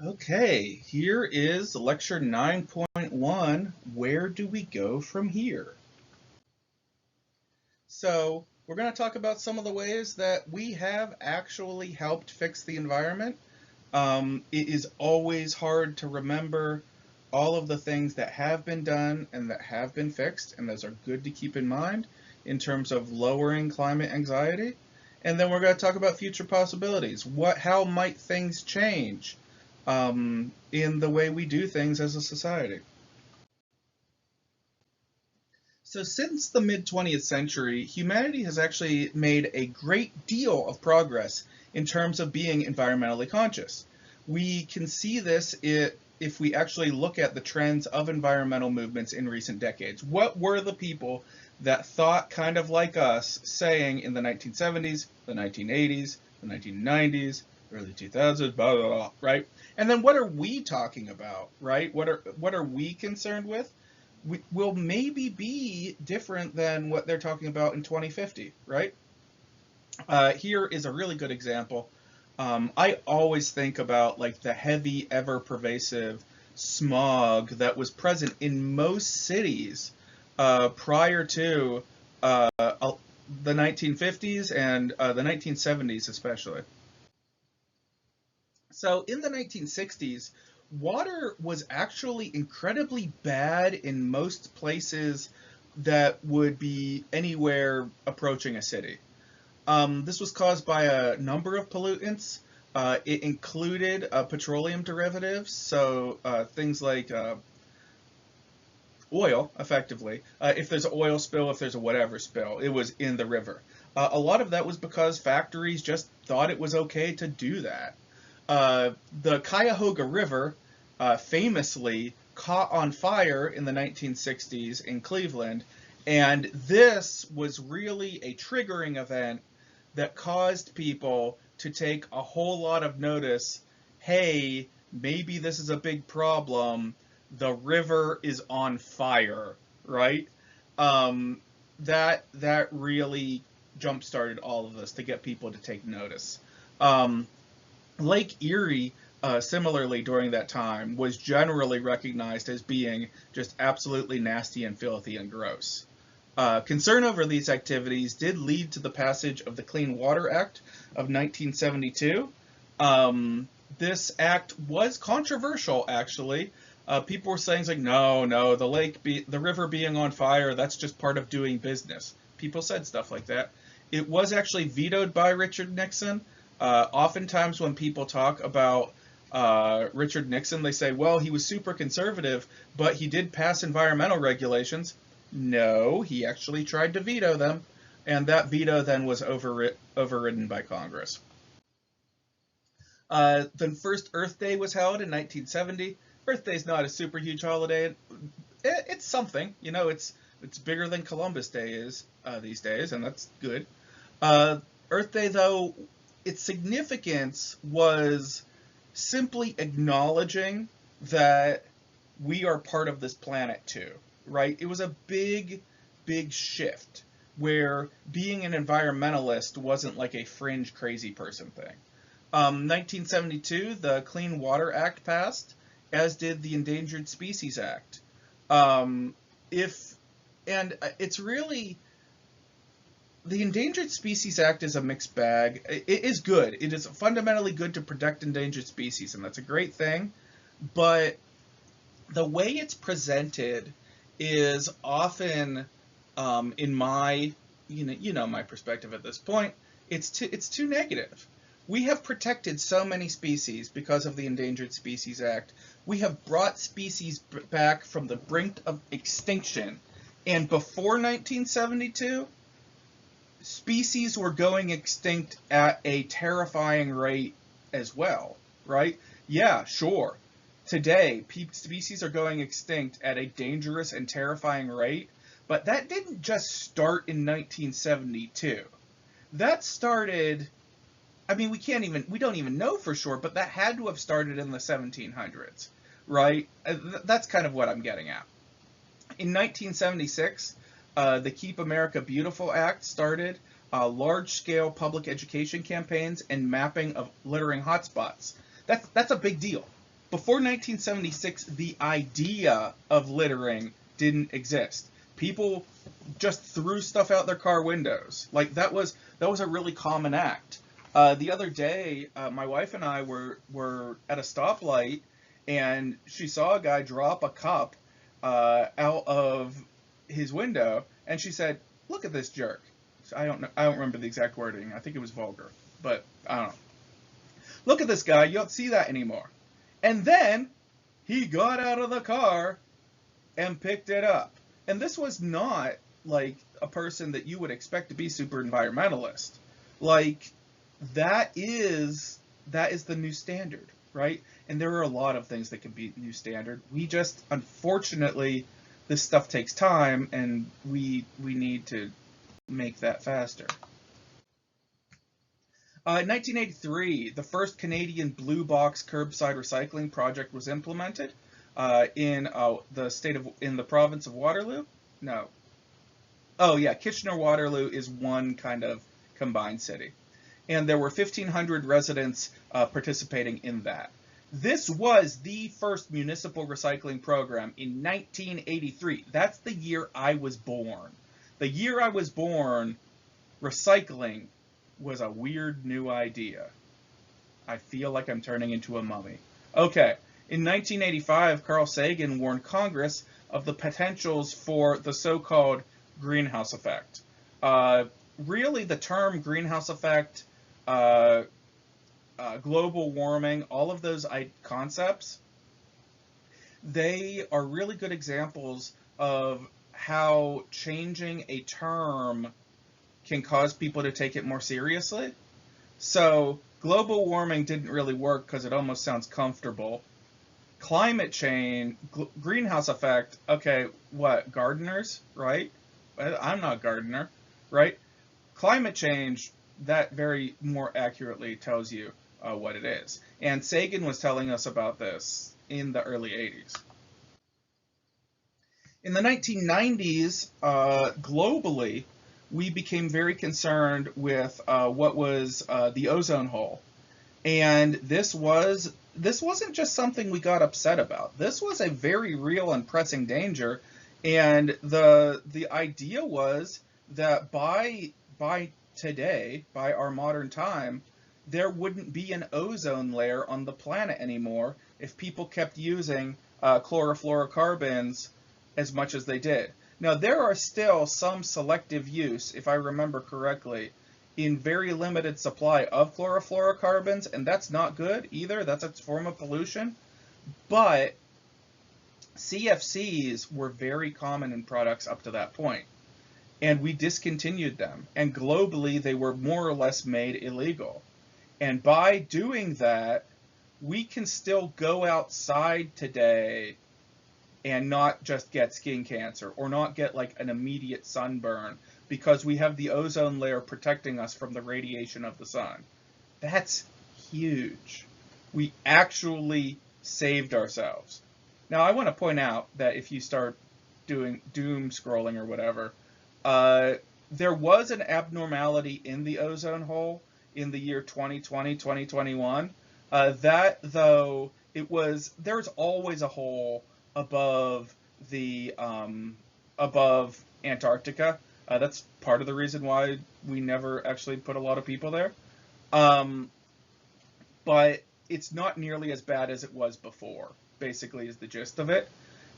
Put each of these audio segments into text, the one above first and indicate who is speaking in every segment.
Speaker 1: Okay, here is lecture 9.1. Where do we go from here? So, we're going to talk about some of the ways that we have actually helped fix the environment. It is always hard to remember all of the things that have been done and that have been fixed, and those are good to keep in mind in terms of lowering climate anxiety. And then we're going to talk about future possibilities. How might things change in the way we do things as a society? So, since the mid 20th century, humanity has actually made a great deal of progress in terms of being environmentally conscious. We can see this if we actually look at the trends of environmental movements in recent decades. What were the people that thought kind of like us saying in the 1970s, the 1980s, the 1990s, early 2000s, blah, blah, blah, right? And then what are we talking about, right? What are we concerned with? Will maybe be different than what they're talking about in 2050, right? Here is a really good example. I always think about like the heavy, ever pervasive smog that was present in most cities prior to the 1950s and the 1970s, especially. So in the 1960s, water was actually incredibly bad in most places that would be anywhere approaching a city. This was caused by a number of pollutants. It included petroleum derivatives, so things like oil, effectively. If there's an oil spill, if there's a whatever spill, it was in the river. A lot of that was because factories just thought it was okay to do that. The Cuyahoga River famously caught on fire in the 1960s in Cleveland, and this was really a triggering event that caused people to take a whole lot of notice. Hey, maybe this is a big problem. The river is on fire, right? That really jump started all of this to get people to take notice. Um, Lake Erie, similarly during that time, was generally recognized as being just absolutely nasty and filthy and gross. Concern over these activities did lead to the passage of the Clean Water Act of 1972. This act was controversial, actually. People were saying like, no, no, the river being on fire, that's just part of doing business. People said stuff like that. It was actually vetoed by Richard Nixon. Oftentimes, when people talk about Richard Nixon, they say, well, he was super conservative, but he did pass environmental regulations. No, he actually tried to veto them, and that veto then was overridden by Congress. The first Earth Day was held in 1970. Earth Day is not a super huge holiday. It's something, it's bigger than Columbus Day is these days, and that's good. Uh, Earth Day, though, its significance was simply acknowledging that we are part of this planet too, right? It was a big, big shift where being an environmentalist wasn't like a fringe crazy person thing. 1972, the Clean Water Act passed, as did the Endangered Species Act. If and it's really the Endangered Species Act is a mixed bag. It is good. It is fundamentally good to protect endangered species, and that's a great thing. But the way it's presented is often, in my, my perspective at this point, it's too negative. We have protected so many species because of the Endangered Species Act. We have brought species back from the brink of extinction. And before 1972, species were going extinct at a terrifying rate as well, right? Yeah, sure. Today, species are going extinct at a dangerous and terrifying rate, but that didn't just start in 1972. That started, I mean, we don't even know for sure, but that had to have started in the 1700s, right? That's kind of what I'm getting at. In 1976, the Keep America Beautiful Act started large-scale public education campaigns and mapping of littering hotspots. That's a big deal. Before 1976, the idea of littering didn't exist. People just threw stuff out their car windows. Like that was a really common act. The other day, my wife and I were at a stoplight, and she saw a guy drop a cup out of his window, and she said, "Look at this jerk." So I don't know. I don't remember the exact wording. I think it was vulgar, but I don't know. Look at this guy. You don't see that anymore. And then he got out of the car and picked it up. And this was not like a person that you would expect to be super environmentalist. Like that is the new standard, right? And there are a lot of things that can be new standard. We just, unfortunately, this stuff takes time, and we need to make that faster. In 1983, the first Canadian blue box curbside recycling project was implemented in the province of Waterloo. No. Oh yeah, Kitchener-Waterloo is one kind of combined city, and there were 1,500 residents participating in that. This was the first municipal recycling program in 1983. That's the year I was born. The year I was born, recycling was a weird new idea. I feel like I'm turning into a mummy. Okay, in 1985, Carl Sagan warned Congress of the potentials for the so-called greenhouse effect. Really, the term greenhouse effect, global warming, all of those concepts, they are really good examples of how changing a term can cause people to take it more seriously. So global warming didn't really work because it almost sounds comfortable. Climate change, greenhouse effect, okay, what, gardeners, right? I'm not a gardener, right? Climate change, that very more accurately tells you what it is. And Sagan was telling us about this in the early 80s. In the 1990s, globally, we became very concerned with what was the ozone hole. And this wasn't just something we got upset about. This was a very real and pressing danger. And the idea was that by today, by our modern time, there wouldn't be an ozone layer on the planet anymore if people kept using chlorofluorocarbons as much as they did. Now, there are still some selective use, if I remember correctly, in very limited supply of chlorofluorocarbons, and that's not good either. That's a form of pollution. But CFCs were very common in products up to that point, and we discontinued them. And globally, they were more or less made illegal. And by doing that, we can still go outside today and not just get skin cancer or not get like an immediate sunburn because we have the ozone layer protecting us from the radiation of the sun. That's huge. We actually saved ourselves. Now, I want to point out that if you start doing doom scrolling or whatever, there was an abnormality in the ozone hole in the year 2020, 2021. That, though, there's always a hole above above Antarctica. That's part of the reason why we never actually put a lot of people there. But it's not nearly as bad as it was before, basically is the gist of it.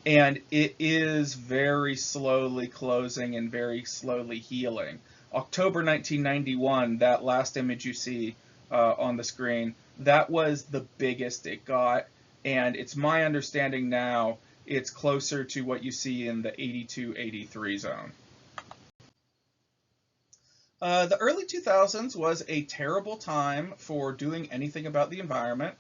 Speaker 1: And it is very slowly closing and very slowly healing. October 1991, that last image you see on the screen, that was the biggest it got. And it's my understanding now it's closer to what you see in the 82-83 zone. The early 2000s was a terrible time for doing anything about the environment.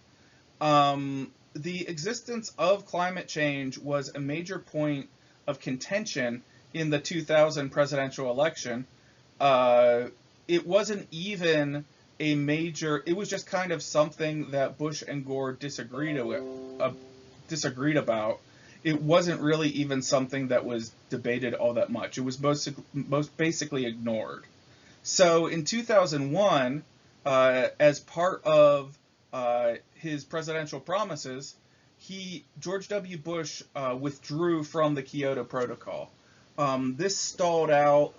Speaker 1: The existence of climate change was a major point of contention in the 2000 presidential election. It wasn't even a major, it was just kind of something that Bush and Gore disagreed about. It wasn't really even something that was debated all that much. It was most basically ignored. So in 2001, as part of his presidential promises, George W. Bush withdrew from the Kyoto Protocol. This stalled out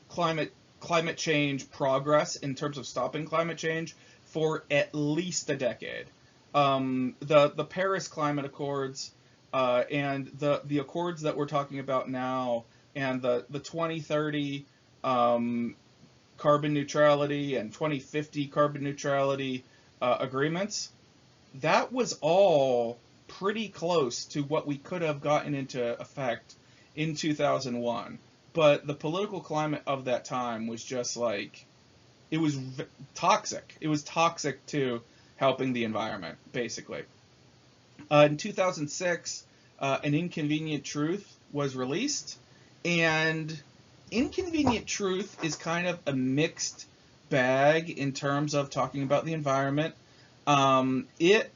Speaker 1: climate change progress in terms of stopping climate change for at least a decade. The Paris Climate Accords and the accords that we're talking about now, and the 2030 carbon neutrality and 2050 carbon neutrality agreements, that was all pretty close to what we could have gotten into effect in 2001. But the political climate of that time was just like, it was toxic. It was toxic to helping the environment, basically. In 2006, An Inconvenient Truth was released, and Inconvenient Truth is kind of a mixed bag in terms of talking about the environment. It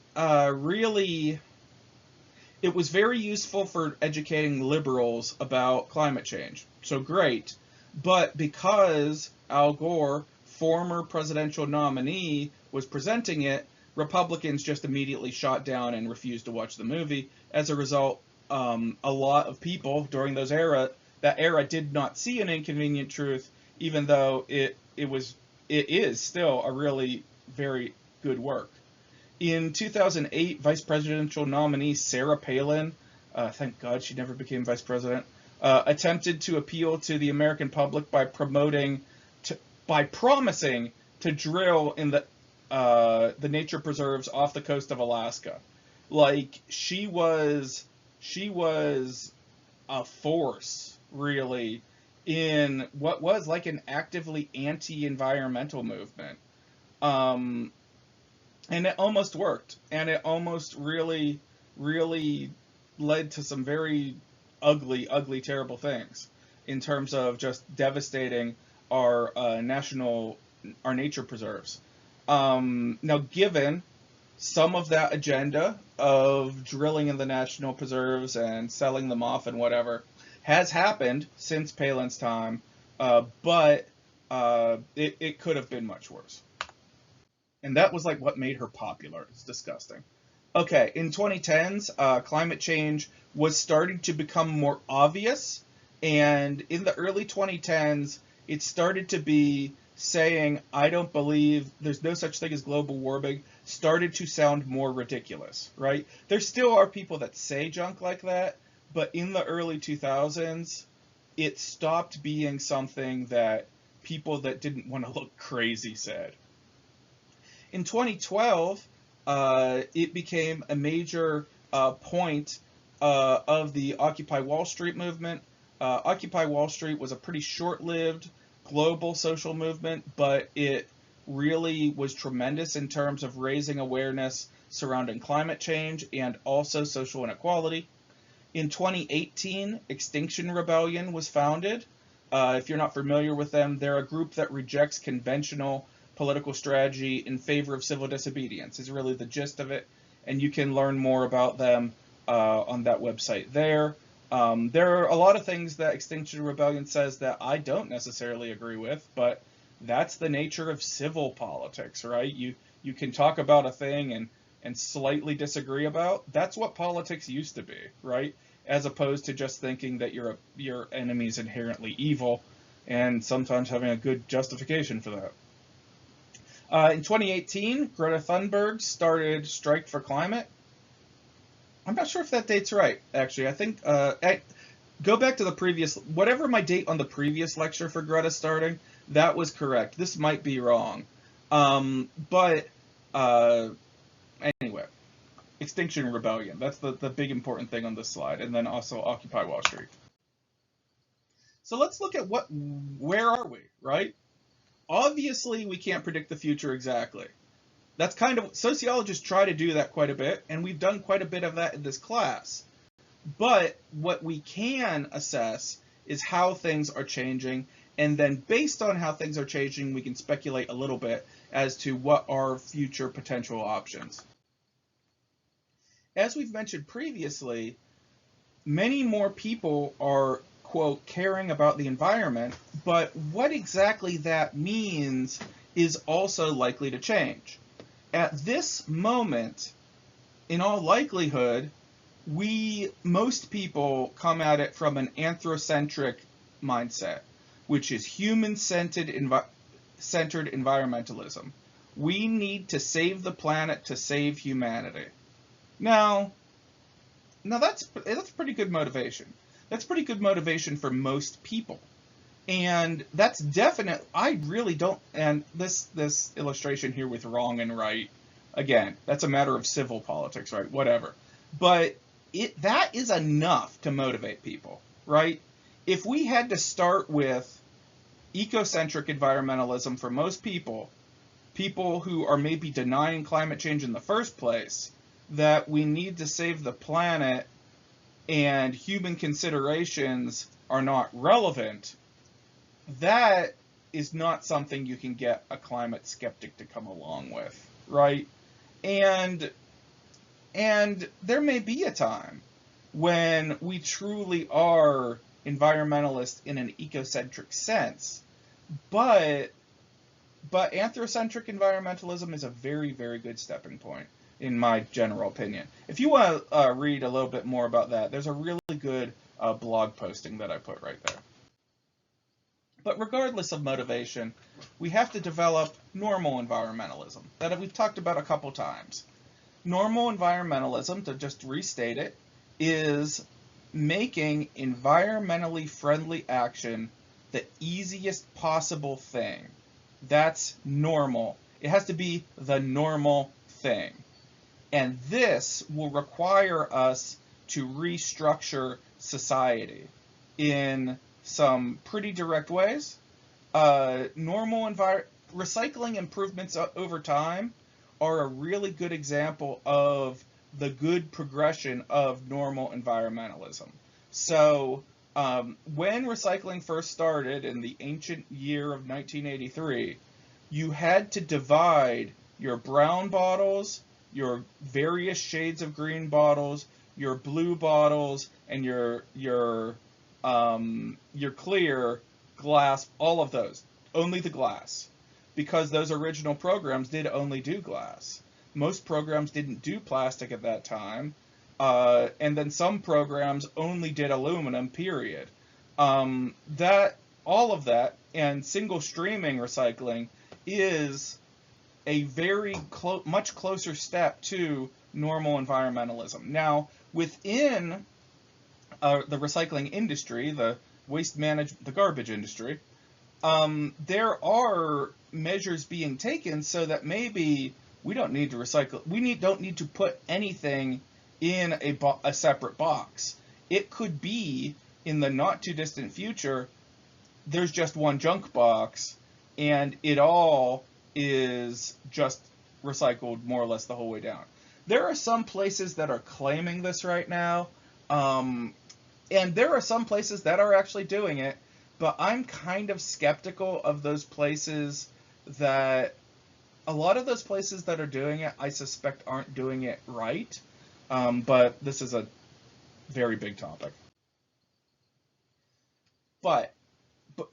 Speaker 1: was very useful for educating liberals about climate change. So great. But because Al Gore, former presidential nominee, was presenting it, Republicans just immediately shot down and refused to watch the movie. As a result, a lot of people during that era did not see An Inconvenient Truth, even though it is still a really very good work. In 2008, vice presidential nominee Sarah Palin, thank God she never became vice president, attempted to appeal to the American public by promising to drill in the nature preserves off the coast of Alaska. Like, she was a force, really, in what was like an actively anti-environmental movement. And it almost worked, and it almost really, really led to some very ugly, ugly, terrible things in terms of just devastating our nature preserves. Now, given some of that agenda of drilling in the national preserves and selling them off and whatever has happened since Palin's time, but it could have been much worse. And that was like what made her popular. It's disgusting. Okay, in 2010s, climate change was starting to become more obvious, and in the early 2010s, it started to be saying, I don't believe there's no such thing as global warming, started to sound more ridiculous, right? There still are people that say junk like that, but in the early 2000s, it stopped being something that people that didn't want to look crazy said. In 2012, it became a major point of the Occupy Wall Street movement. Occupy Wall Street was a pretty short-lived global social movement, but it really was tremendous in terms of raising awareness surrounding climate change and also social inequality. In 2018, Extinction Rebellion was founded. If you're not familiar with them, they're a group that rejects conventional political strategy in favor of civil disobedience, is really the gist of it, and you can learn more about them on that website there. There are a lot of things that Extinction Rebellion says that I don't necessarily agree with, but that's the nature of civil politics, right? You can talk about a thing and slightly disagree about. That's what politics used to be, right? As opposed to just thinking that your enemy is inherently evil, and sometimes having a good justification for that. In 2018, Greta Thunberg started Strike for Climate. I'm not sure if that date's right, actually. I think, go back to the previous, whatever my date on the previous lecture for Greta starting, that was correct. This might be wrong. Anyway, Extinction Rebellion. That's the big important thing on this slide. And then also Occupy Wall Street. So let's look at where are we, right? Obviously, we can't predict the future exactly. That's kind of, sociologists try to do that quite a bit, and we've done quite a bit of that in this class. But what we can assess is how things are changing, and then based on how things are changing, we can speculate a little bit as to what are future potential options. As we've mentioned previously, many more people are, quote, caring about the environment, but what exactly that means is also likely to change. At this moment, in all likelihood, most people come at it from an anthrocentric mindset, which is human-centered environmentalism. We need to save the planet to save humanity. Now, that's pretty good motivation. That's pretty good motivation for most people. And that's definite. I really don't. And this illustration here with wrong and right, again, that's a matter of civil politics, right? Whatever. But that is enough to motivate people, right? If we had to start with ecocentric environmentalism for most people who are maybe denying climate change in the first place, that we need to save the planet and human considerations are not relevant, that is not something you can get a climate skeptic to come along with, right? And there may be a time when we truly are environmentalists in an ecocentric sense, but anthrocentric environmentalism is a very, very good stepping point, in my general opinion. If you want to read a little bit more about that, there's a really good blog posting that I put right there. But regardless of motivation, we have to develop normal environmentalism that we've talked about a couple times. Normal environmentalism, to just restate it, is making environmentally friendly action the easiest possible thing. That's normal. It has to be the normal thing. And this will require us to restructure society in some pretty direct ways. Recycling improvements over time are a really good example of the good progression of normal environmentalism. So when recycling first started in the ancient year of 1983, you had to divide your brown bottles, your various shades of green bottles, your blue bottles, and your clear glass, all of those, only the glass, because those original programs did only do glass. Most programs didn't do plastic at that time, and then some programs only did aluminum, period. All of that, and single streaming recycling is a very much closer step to normal environmentalism. Now, within the recycling industry, the garbage industry, there are measures being taken so that maybe we don't need to recycle. Don't need to put anything in a separate box. It could be in the not too distant future, there's just one junk box, and it all is just recycled more or less the whole way down. There are some places that are claiming this right now, and there are some places that are actually doing it, but I'm kind of skeptical of those places. That a lot of those places that are doing it, I suspect, aren't doing it right, but this is a very big topic. But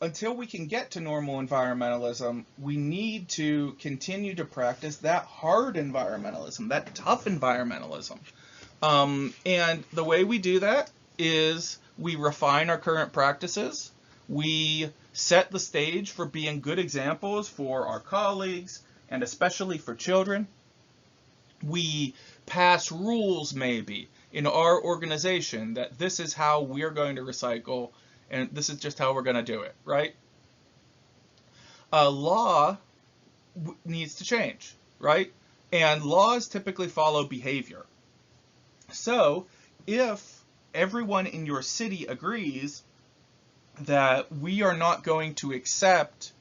Speaker 1: until we can get to normal environmentalism, we need to continue to practice that hard environmentalism, that tough environmentalism. And the way we do that is we refine our current practices. We set the stage for being good examples for our colleagues and especially for children. We pass rules maybe in our organization that this is how we're going to recycle and this is just how we're going to do it, right? Law needs to change, right? And laws typically follow behavior. So if everyone in your city agrees that we are not going to accept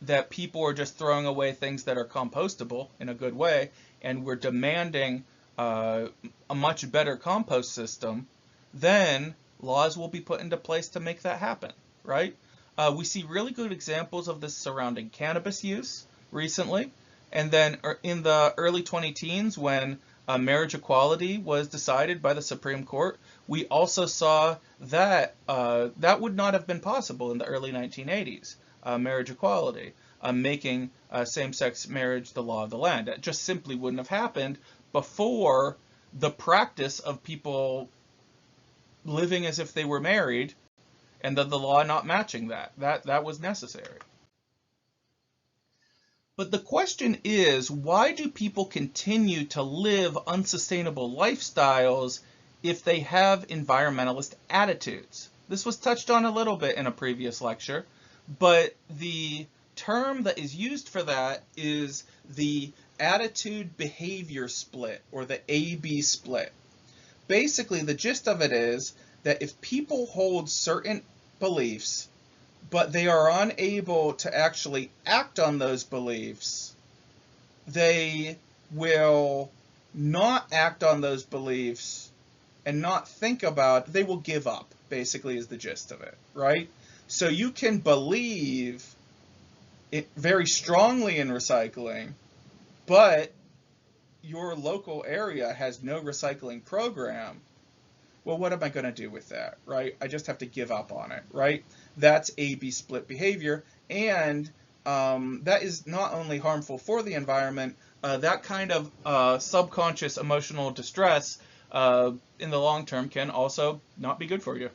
Speaker 1: that people are just throwing away things that are compostable in a good way, and we're demanding a much better compost system, then laws will be put into place to make that happen, right? We see really good examples of this surrounding cannabis use recently, and then in the early 2010s when marriage equality was decided by the Supreme Court, we also saw that that would not have been possible in the early 1980s, marriage equality, making same-sex marriage the law of the land. That just simply wouldn't have happened, before the practice of people living as if they were married and the law not matching that. That was necessary. But the question is, why do people continue to live unsustainable lifestyles if they have environmentalist attitudes? This was touched on a little bit in a previous lecture, but the term that is used for that is the attitude behavior split, or the AB split. Basically, the gist of it is that if people hold certain beliefs, but they are unable to actually act on those beliefs, they will not act on those beliefs and not think about, they will give up, basically is the gist of it, right? So you can believe it very strongly in recycling, but your local area has no recycling program. Well, what am I going to do with that, right? I just have to give up on it, right? That's AB split behavior, and that is not only harmful for the environment, that kind of subconscious emotional distress in the long term can also not be good for you.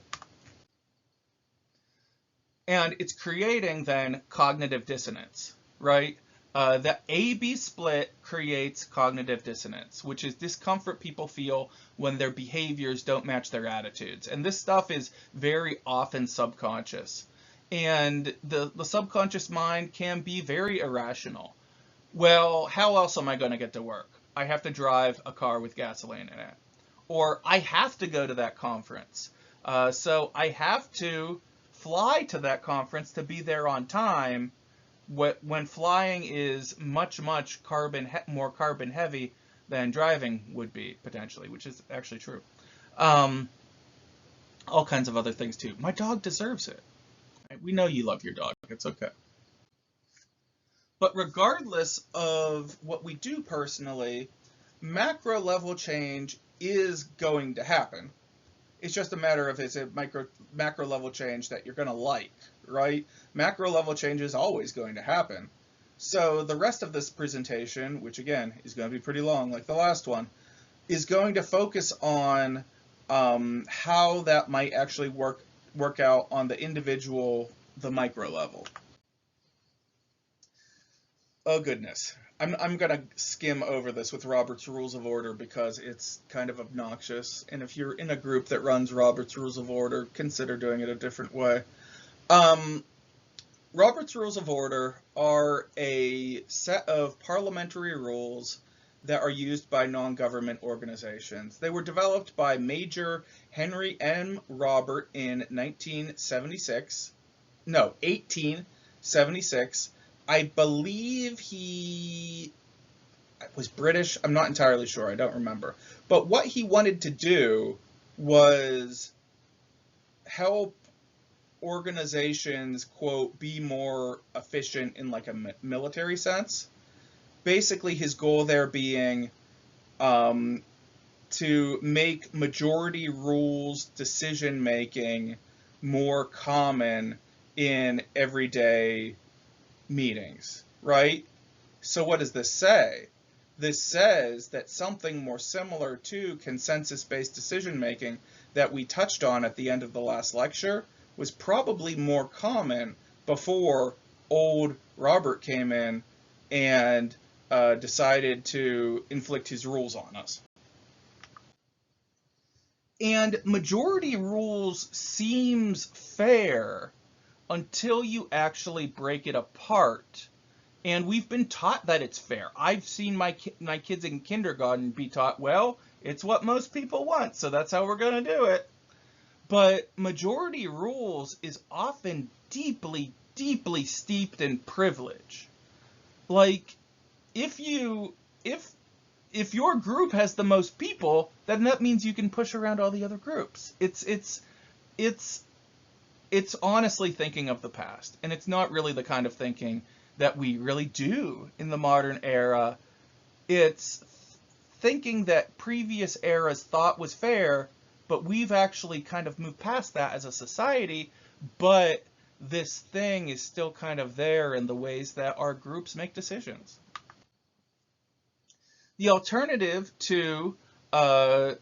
Speaker 1: And it's creating then cognitive dissonance, right? The AB split creates cognitive dissonance, which is discomfort people feel when their behaviors don't match their attitudes. And this stuff is very often subconscious. And the subconscious mind can be very irrational. Well, how else am I going to get to work? I have to drive a car with gasoline in it. Or I have to go to that conference. So I have to fly to that conference to be there on time, when flying is much more carbon heavy than driving would be, potentially, which is actually true. All kinds of other things too. My dog deserves it. We know you love your dog. It's okay. But regardless of what we do personally, macro level change is going to happen. It's just a matter of, is it macro level change that you're going to like, right? Macro level change is always going to happen. So the rest of this presentation, which again is going to be pretty long like the last one, is going to focus on how that might actually work out on the individual, the micro level. Oh goodness. I'm going to skim over this with Robert's Rules of Order because it's kind of obnoxious. And if you're in a group that runs Robert's Rules of Order, consider doing it a different way. Robert's Rules of Order are a set of parliamentary rules that are used by non-government organizations. They were developed by Major Henry M. Robert in 1876. I believe he was British. I'm not entirely sure. I don't remember. But what he wanted to do was help organizations, quote, be more efficient in like a military sense. Basically, his goal there being to make majority rules decision making more common in everyday meetings, right? So what does this say? This says that something more similar to consensus-based decision making that we touched on at the end of the last lecture was probably more common before old Robert came in and decided to inflict his rules on us. And majority rules seems fair until you actually break it apart. And we've been taught that it's fair. I've seen my kids in kindergarten be taught, well, it's what most people want, so that's how we're going to do it. But majority rules is often deeply, deeply steeped in privilege. Like, if your group has the most people, then that means you can push around all the other groups. It's honestly thinking of the past, and it's not really the kind of thinking that we really do in the modern era. It's thinking that previous eras thought was fair, but we've actually kind of moved past that as a society, but this thing is still kind of there in the ways that our groups make decisions. The alternative to uh,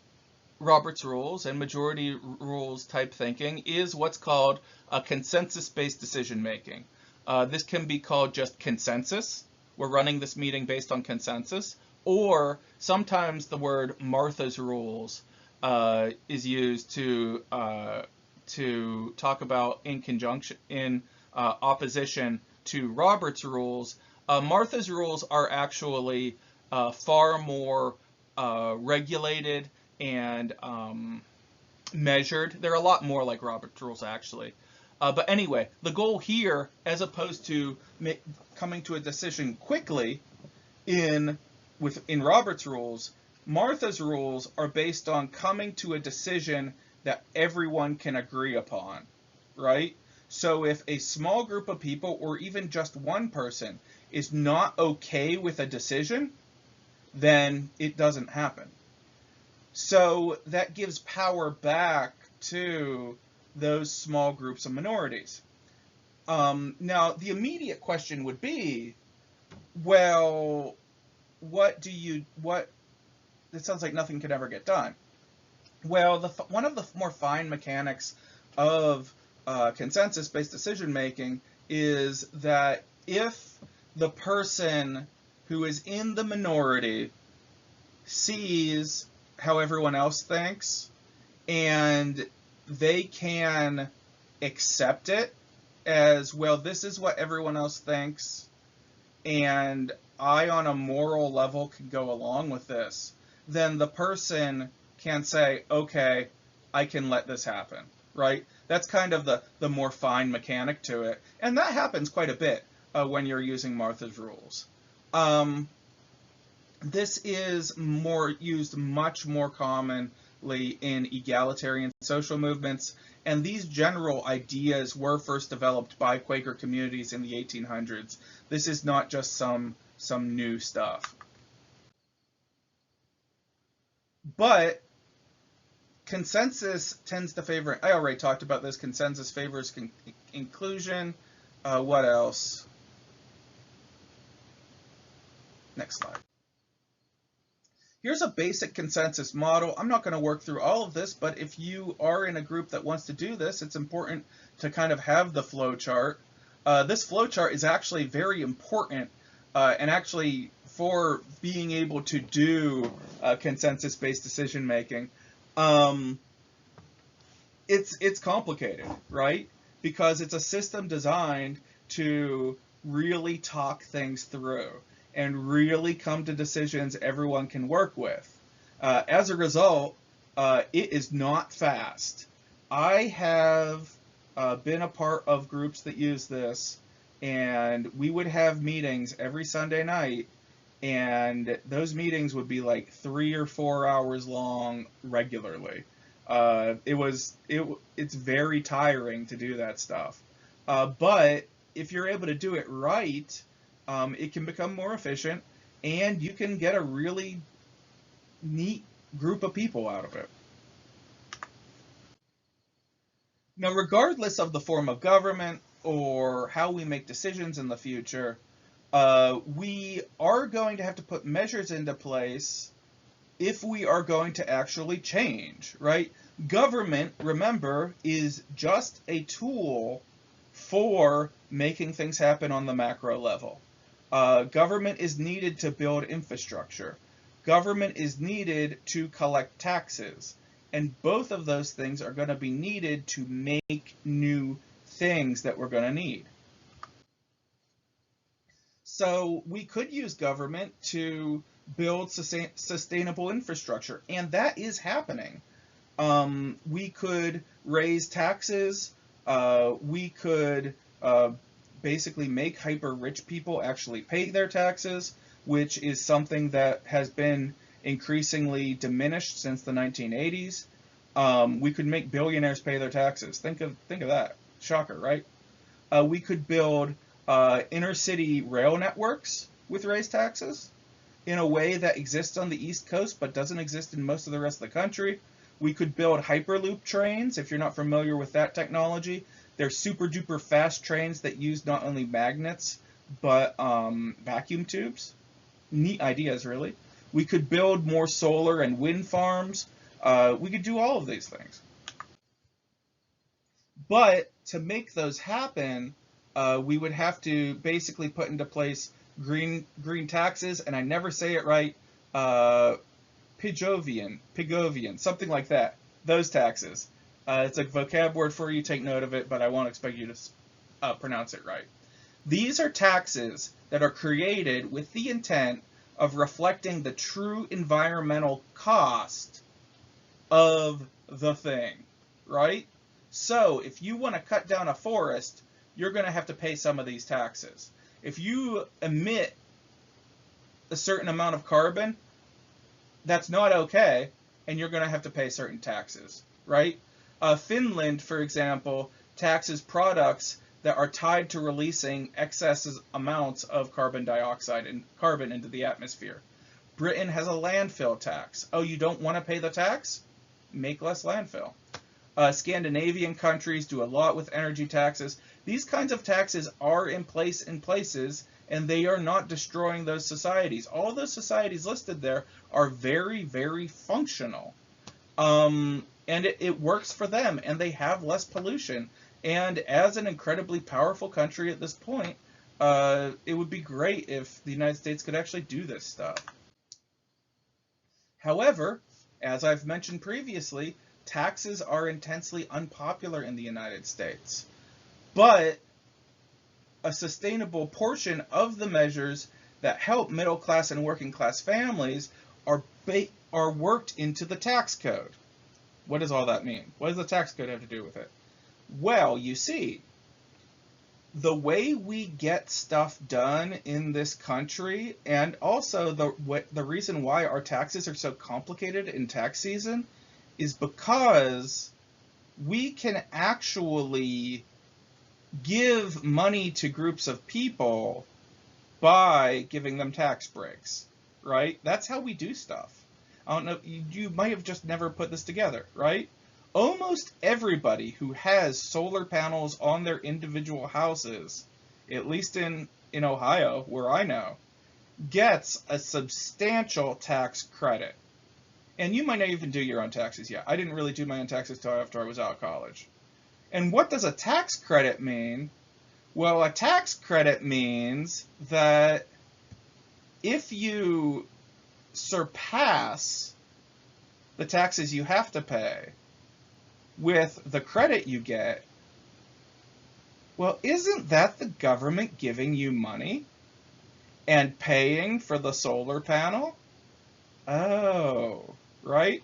Speaker 1: Robert's rules and majority rules type thinking is what's called a consensus-based decision making. This can be called just consensus. We're running this meeting based on consensus, or sometimes the word Martha's rules is used to talk about in conjunction in opposition to Robert's rules. Martha's rules are actually far more regulated and measured. They're a lot more like Robert's rules, actually. But anyway, the goal here, as opposed to coming to a decision quickly in Robert's rules, Martha's rules are based on coming to a decision that everyone can agree upon, right? So if a small group of people, or even just one person, is not okay with a decision, then it doesn't happen. So that gives power back to those small groups of minorities. Now, the immediate question would be, well, it sounds like nothing could ever get done. Well, one of the more fine mechanics of consensus-based decision-making is that if the person who is in the minority sees how everyone else thinks and they can accept it as, well, this is what everyone else thinks, and I, on a moral level, can go along with this, then the person can say, okay, I can let this happen, right? That's kind of the more fine mechanic to it. And that happens quite a bit when you're using Martha's rules. This is used much more commonly in egalitarian social movements, and these general ideas were first developed by Quaker communities in the 1800s. This is not just some new stuff. But consensus tends to favor, I already talked about this, consensus favors inclusion. What else? Next slide. Here's a basic consensus model. I'm not going to work through all of this, but if you are in a group that wants to do this, it's important to kind of have the flow chart. This flow chart is actually very important, and actually for being able to do consensus-based decision making. It's complicated, right? Because it's a system designed to really talk things through and really come to decisions everyone can work with. As a result, it is not fast. I have been a part of groups that use this, and we would have meetings every Sunday night, and those meetings would be like 3 or 4 hours long regularly. It's very tiring to do that stuff. But if you're able to do it right, it can become more efficient, and you can get a really neat group of people out of it. Now, regardless of the form of government or how we make decisions in the future, we are going to have to put measures into place if we are going to actually change, right? Government, remember, is just a tool for making things happen on the macro level. Government is needed to build infrastructure. Government is needed to collect taxes. And both of those things are going to be needed to make new things that we're going to need. So we could use government to build sustainable infrastructure, and that is happening. We could raise taxes. We could basically make hyper-rich people actually pay their taxes, which is something that has been increasingly diminished since the 1980s. We could make billionaires pay their taxes. Think of that. Shocker, right? We could build inner-city rail networks with raised taxes in a way that exists on the East Coast but doesn't exist in most of the rest of the country. We could build Hyperloop trains, if you're not familiar with that technology. They're super duper fast trains that use not only magnets but vacuum tubes. Neat ideas, really. We could build more solar and wind farms. We could do all of these things. But to make those happen, we would have to basically put into place green taxes, and I never say it right, Pigovian, something like that. Those taxes. It's a vocab word for you. Take note of it, but I won't expect you to pronounce it right. These are taxes that are created with the intent of reflecting the true environmental cost of the thing, right? So if you want to cut down a forest, you're going to have to pay some of these taxes. If you emit a certain amount of carbon, that's not okay, and you're going to have to pay certain taxes, right? Finland, for example, taxes products that are tied to releasing excess amounts of carbon dioxide and carbon into the atmosphere. Britain has a landfill tax. Oh, you don't want to pay the tax? Make less landfill. Scandinavian countries do a lot with energy taxes. These kinds of taxes are in place in places, and they are not destroying those societies. All those societies listed there are very, very functional. And it works for them, and they have less pollution. And as an incredibly powerful country at this point, it would be great if the United States could actually do this stuff. However, as I've mentioned previously, taxes are intensely unpopular in the United States. But a sustainable portion of the measures that help middle class and working class families are worked into the tax code. What does all that mean? What does the tax code have to do with it? Well, you see, the way we get stuff done in this country, and also the reason why our taxes are so complicated in tax season, is because we can actually give money to groups of people by giving them tax breaks, right? That's how we do stuff. I don't know, you might have just never put this together, right? Almost everybody who has solar panels on their individual houses, at least in Ohio, where I know, gets a substantial tax credit. And you might not even do your own taxes yet. I didn't really do my own taxes till after I was out of college. And what does a tax credit mean? Well, a tax credit means that if you surpass the taxes you have to pay with the credit you get, well, isn't that the government giving you money and paying for the solar panel? Oh, right?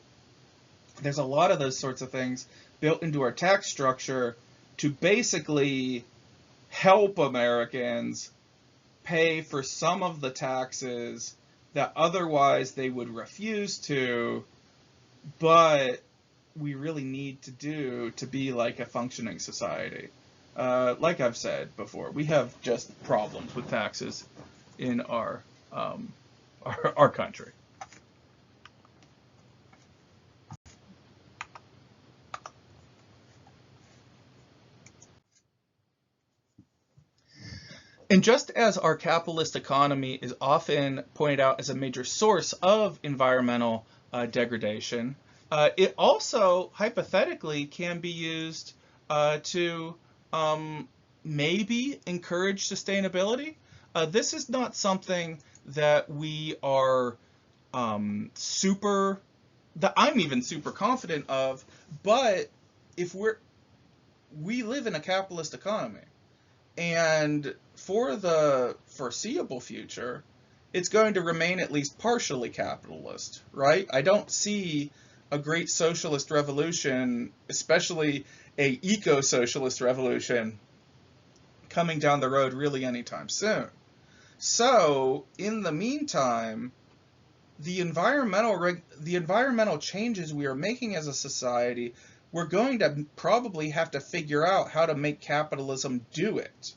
Speaker 1: There's a lot of those sorts of things built into our tax structure to basically help Americans pay for some of the taxes that otherwise they would refuse to, but we really need to do to be like a functioning society. Like I've said before, we have just problems with taxes in our country. And just as our capitalist economy is often pointed out as a major source of environmental degradation, it also hypothetically can be used to maybe encourage sustainability. This is not something that we are that I'm even super confident of, but if we live in a capitalist economy, and for the foreseeable future, it's going to remain at least partially capitalist, right? I don't see a great socialist revolution, especially a eco-socialist revolution, coming down the road really anytime soon. So, in the meantime, the environmental changes we are making as a society, we're going to probably have to figure out how to make capitalism do it.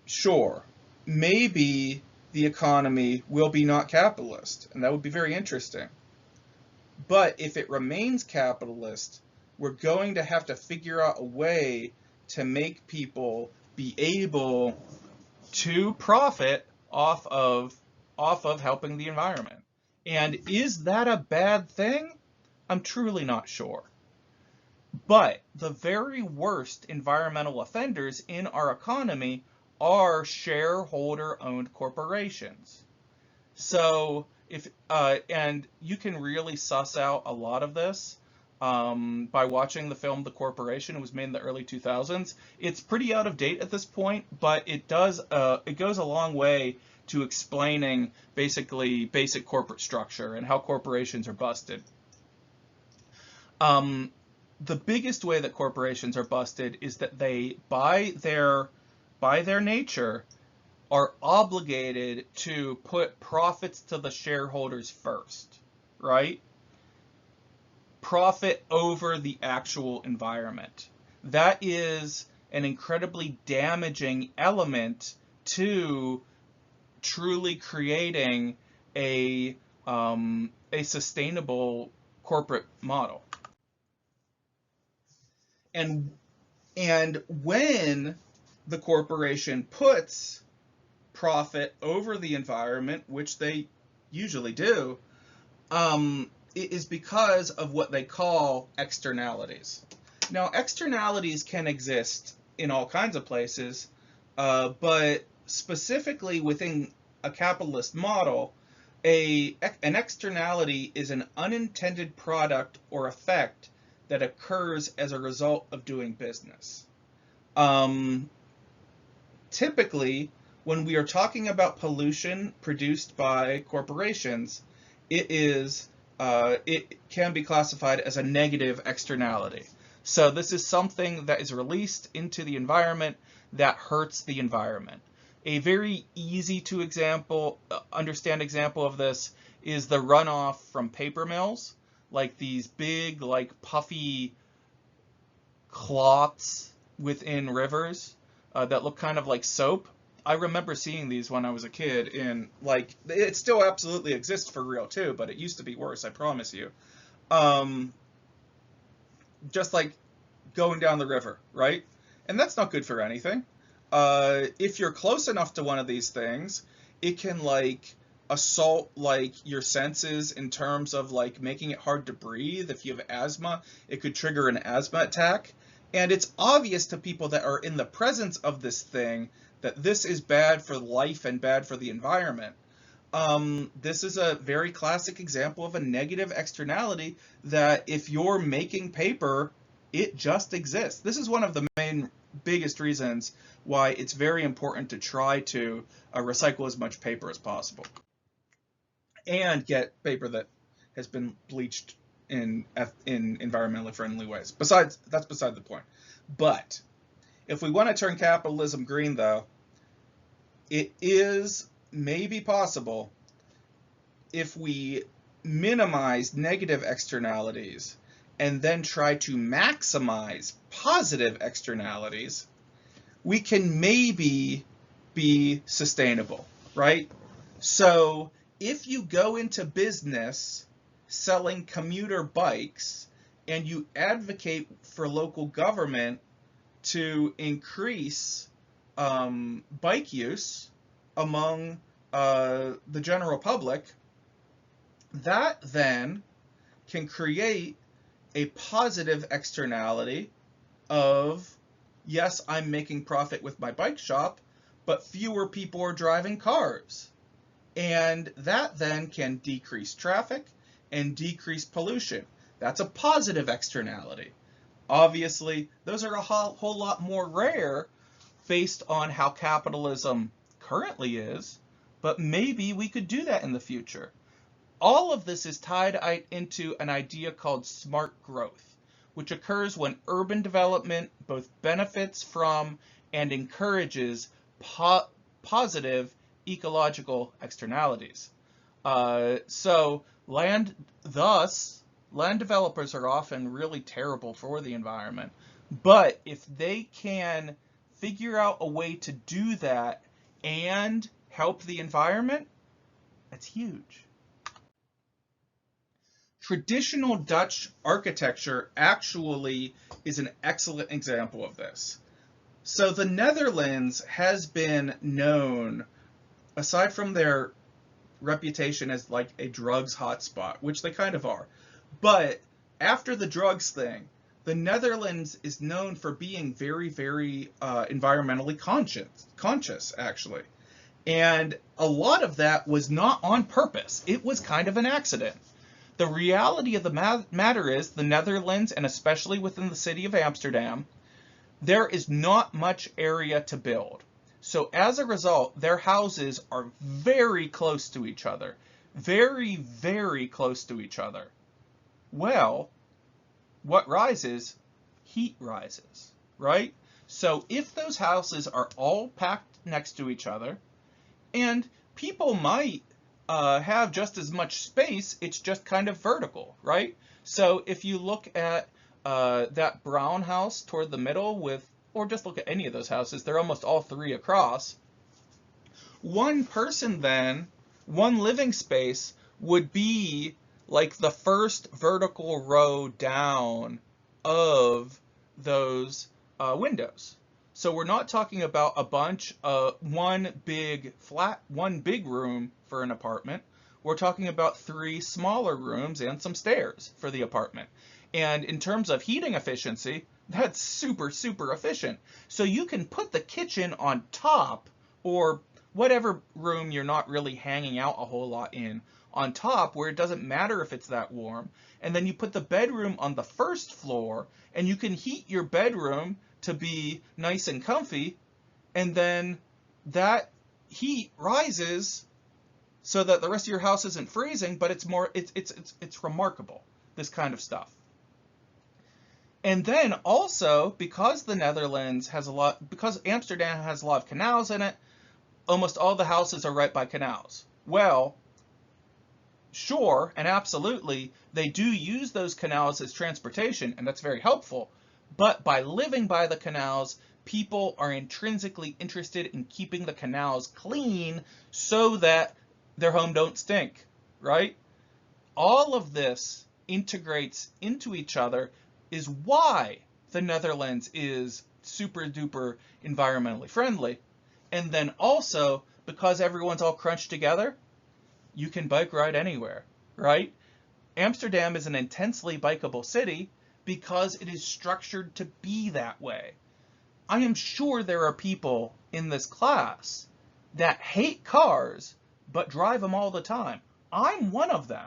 Speaker 1: Sure, maybe the economy will be not capitalist, and that would be very interesting. But if it remains capitalist, we're going to have to figure out a way to make people be able to profit off of off of helping the environment. And is that a bad thing? I'm truly not sure. But the very worst environmental offenders in our economy are shareholder-owned corporations. So and you can really suss out a lot of this by watching the film The Corporation. It was made in the early 2000s. It's pretty out of date at this point, but it goes a long way to explaining basically basic corporate structure and how corporations are busted. The biggest way that corporations are busted is that they, by their nature, are obligated to put profits to the shareholders first, right? Profit over the actual environment. That is an incredibly damaging element to truly creating a sustainable corporate model. And when the corporation puts profit over the environment, which they usually do, it is because of what they call externalities. Now, externalities can exist in all kinds of places, but specifically within a capitalist model, an externality is an unintended product or effect that occurs as a result of doing business. Typically, when we are talking about pollution produced by corporations, it can be classified as a negative externality. So this is something that is released into the environment that hurts the environment. A very easy to understand example of this is the runoff from paper mills, like these big, like puffy clots within rivers that look kind of like soap. I remember seeing these when I was a kid, and like it still absolutely exists for real too, but it used to be worse, I promise you. Just like going down the river, right? And that's not good for anything. If you're close enough to one of these things, it can like assault like your senses in terms of like making it hard to breathe. If you have asthma, it could trigger an asthma attack. And it's obvious to people that are in the presence of this thing that this is bad for life and bad for the environment. This is a very classic example of a negative externality that if you're making paper, it just exists. This is one of the biggest reasons why it's very important to try to recycle as much paper as possible and get paper that has been bleached in environmentally friendly ways. That's beside the point. But if we want to turn capitalism green, though, it is maybe possible if we minimize negative externalities and then try to maximize positive externalities, we can maybe be sustainable, right? So if you go into business selling commuter bikes and you advocate for local government to increase bike use among the general public, that then can create a positive externality of, yes, I'm making profit with my bike shop, but fewer people are driving cars. And that then can decrease traffic and decrease pollution. That's a positive externality. Obviously, those are a whole lot more rare based on how capitalism currently is, but maybe we could do that in the future. All of this is tied into an idea called smart growth, which occurs when urban development both benefits from and encourages positive ecological externalities. So land developers are often really terrible for the environment, but if they can figure out a way to do that and help the environment, that's huge. Traditional Dutch architecture actually is an excellent example of this. So the Netherlands has been known, aside from their reputation as like a drugs hotspot, which they kind of are. But after the drugs thing, the Netherlands is known for being very, very environmentally conscious, actually. And a lot of that was not on purpose. It was kind of an accident. The reality of the matter is the Netherlands, and especially within the city of Amsterdam, there is not much area to build. So as a result, their houses are very close to each other. Very, very close to each other. Well, what rises? Heat rises, right? So if those houses are all packed next to each other, and people might have just as much space, it's just kind of vertical, right? So if you look at that brown house toward the middle with, or just look at any of those houses, they're almost all three across. One person then, one living space would be like the first vertical row down of those windows. So we're not talking about a bunch of one big room for an apartment. We're talking about 3 smaller rooms and some stairs for the apartment. And in terms of heating efficiency, that's super, super efficient. So you can put the kitchen on top, or whatever room you're not really hanging out a whole lot in, on top where it doesn't matter if it's that warm. And then you put the bedroom on the first floor, and you can heat your bedroom to be nice and comfy, and then that heat rises so that the rest of your house isn't freezing, but it's remarkable, this kind of stuff. And then also, because the Netherlands has because Amsterdam has a lot of canals in it, almost all the houses are right by canals. Well, sure, and absolutely, they do use those canals as transportation, and that's very helpful. But by living by the canals, people are intrinsically interested in keeping the canals clean so that their home don't stink, right? All of this integrates into each other, is why the Netherlands is super duper environmentally friendly. And then also, because everyone's all crunched together, you can bike ride anywhere, right? Amsterdam is an intensely bikeable city because it is structured to be that way. I am sure there are people in this class that hate cars but drive them all the time. I'm one of them.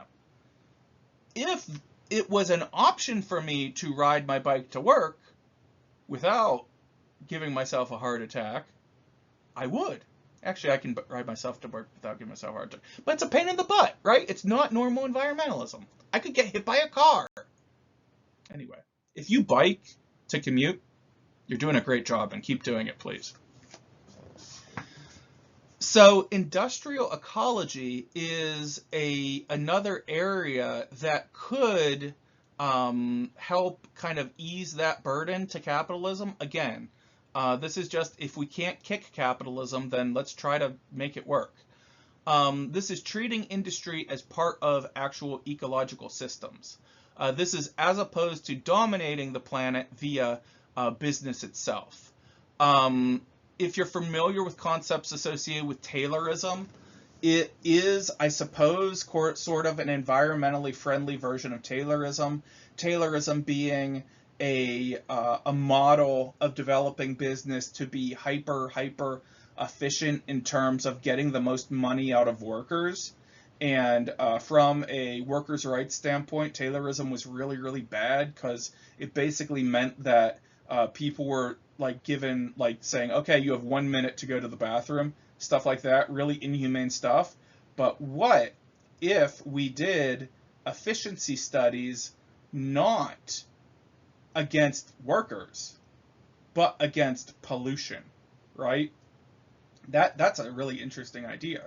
Speaker 1: If it was an option for me to ride my bike to work without giving myself a heart attack, I would. Actually, I can ride myself to work without giving myself a heart attack. But it's a pain in the butt, right? It's not normal environmentalism. I could get hit by a car. Anyway, if you bike to commute, you're doing a great job, and keep doing it, please. So industrial ecology is another area that could help kind of ease that burden to capitalism. Again, this is just, if we can't kick capitalism, then let's try to make it work. This is treating industry as part of actual ecological systems. This is as opposed to dominating the planet via business itself. If you're familiar with concepts associated with Taylorism, it is, I suppose, sort of an environmentally friendly version of Taylorism. Taylorism being a model of developing business to be hyper efficient in terms of getting the most money out of workers. And from a workers' rights standpoint, Taylorism was really, really bad because it basically meant that people were like given, like saying, okay, you have 1 minute to go to the bathroom, stuff like that, really inhumane stuff. But what if we did efficiency studies not against workers, but against pollution, right? That's a really interesting idea.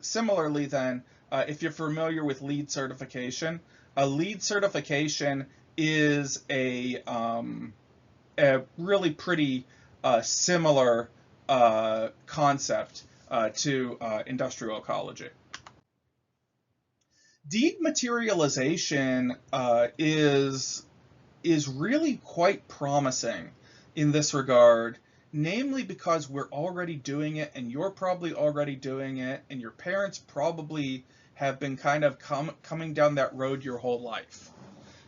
Speaker 1: Similarly then, if you're familiar with LEED certification, a LEED certification is a really pretty similar concept to industrial ecology. Dematerialization is really quite promising in this regard, namely because we're already doing it, and you're probably already doing it, and your parents probably have been kind of coming down that road your whole life.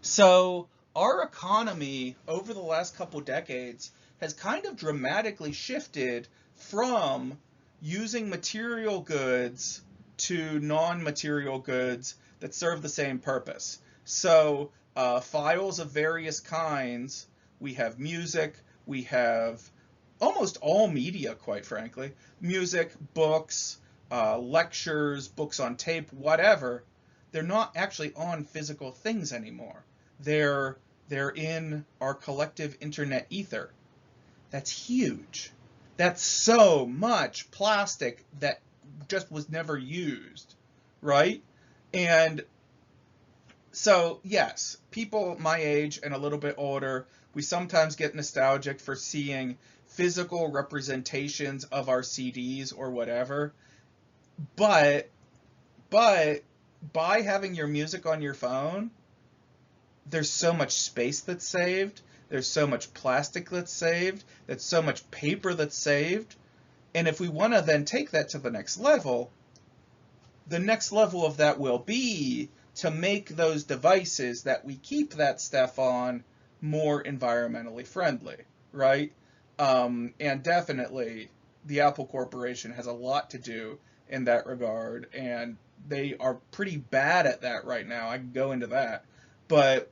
Speaker 1: So our economy over the last couple decades has kind of dramatically shifted from using material goods to non-material goods that serve the same purpose. So files of various kinds. We have music. We have almost all media, quite frankly. Music, books, lectures, books on tape, whatever. They're not actually on physical things anymore. They're they're in our collective internet ether. That's huge. That's so much plastic that just was never used, right? And so, yes, people my age and a little bit older, we sometimes get nostalgic for seeing physical representations of our CDs or whatever. But but by having your music on your phone, there's so much space that's saved, there's so much plastic that's saved, there's so much paper that's saved. And if we want to then take that to the next level of that will be to make those devices that we keep that stuff on more environmentally friendly, right? And definitely the Apple Corporation has a lot to do in that regard, and they are pretty bad at that right now. I can go into that. But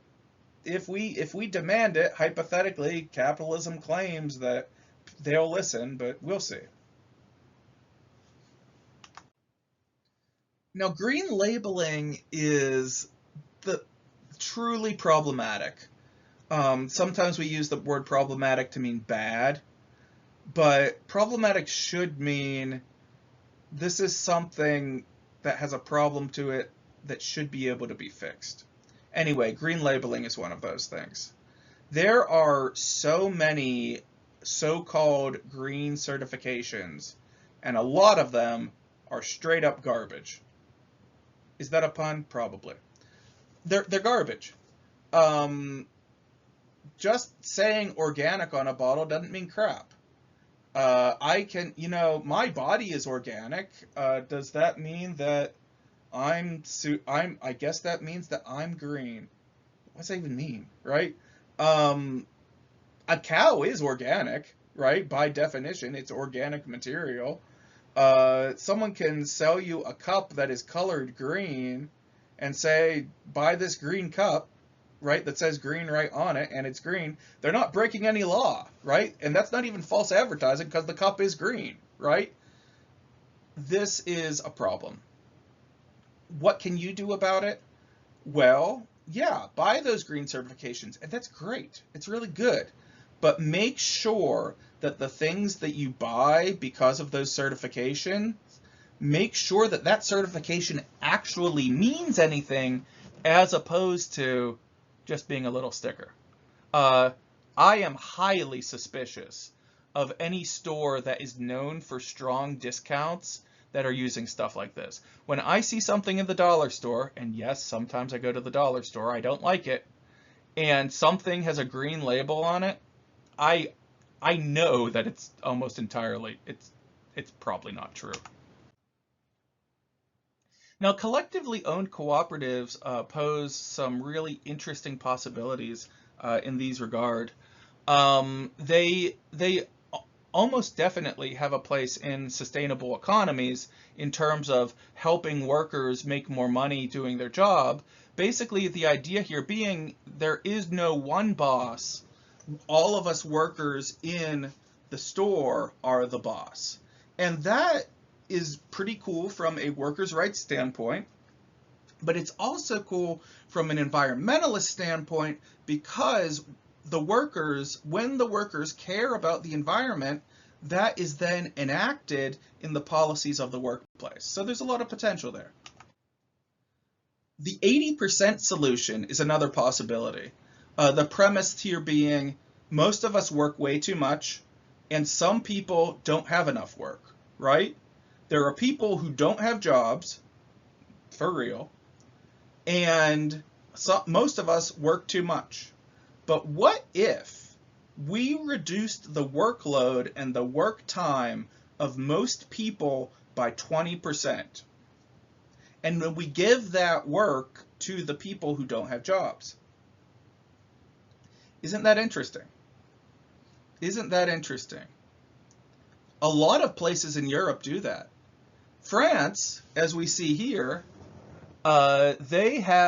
Speaker 1: if we demand it, hypothetically, capitalism claims that they'll listen, but we'll see. Now, green labeling is the truly problematic. Sometimes we use the word problematic to mean bad, but problematic should mean this is something that has a problem to it that should be able to be fixed. Anyway, green labeling is one of those things. There are so many so-called green certifications, and a lot of them are straight up garbage. Is that a pun? Probably. They're garbage. Um, just saying organic on a bottle doesn't mean crap. I can, my body is organic. Does that mean that I guess that means that I'm green. What does that even mean, right? Um, a cow is organic, right? By definition, it's organic material. Someone can sell you a cup that is colored green and say, buy this green cup, right, that says green right on it, and it's green. They're not breaking any law, right? And that's not even false advertising because the cup is green, right? This is a problem. What can you do about it? Well, yeah, buy those green certifications, and that's great. It's really good. But make sure that the things that you buy because of those certifications, make sure that that certification actually means anything as opposed to just being a little sticker. Uh, I am highly suspicious of any store that is known for strong discounts that are using stuff like this. When I see something in the dollar store, and yes, sometimes I go to the dollar store, I don't like it, and something has a green label on it, I I know that it's almost entirely it's probably not true. Now, collectively owned cooperatives pose some really interesting possibilities in these regard. They almost definitely have a place in sustainable economies in terms of helping workers make more money doing their job. Basically, the idea here being there is no one boss. All of us workers in the store are the boss. And that is pretty cool from a workers' rights standpoint, but it's also cool from an environmentalist standpoint because when the workers care about the environment, that is then enacted in the policies of the workplace. So there's a lot of potential there. The 80% solution is another possibility. The premise here being most of us work way too much, and some people don't have enough work, right? There are people who don't have jobs, for real, and most of us work too much. But what if We reduced the workload and the work time of most people by 20%. And when we give that work to the people who don't have jobs. Isn't that interesting? Isn't that interesting? A lot of places in Europe do that. France, as we see here, they're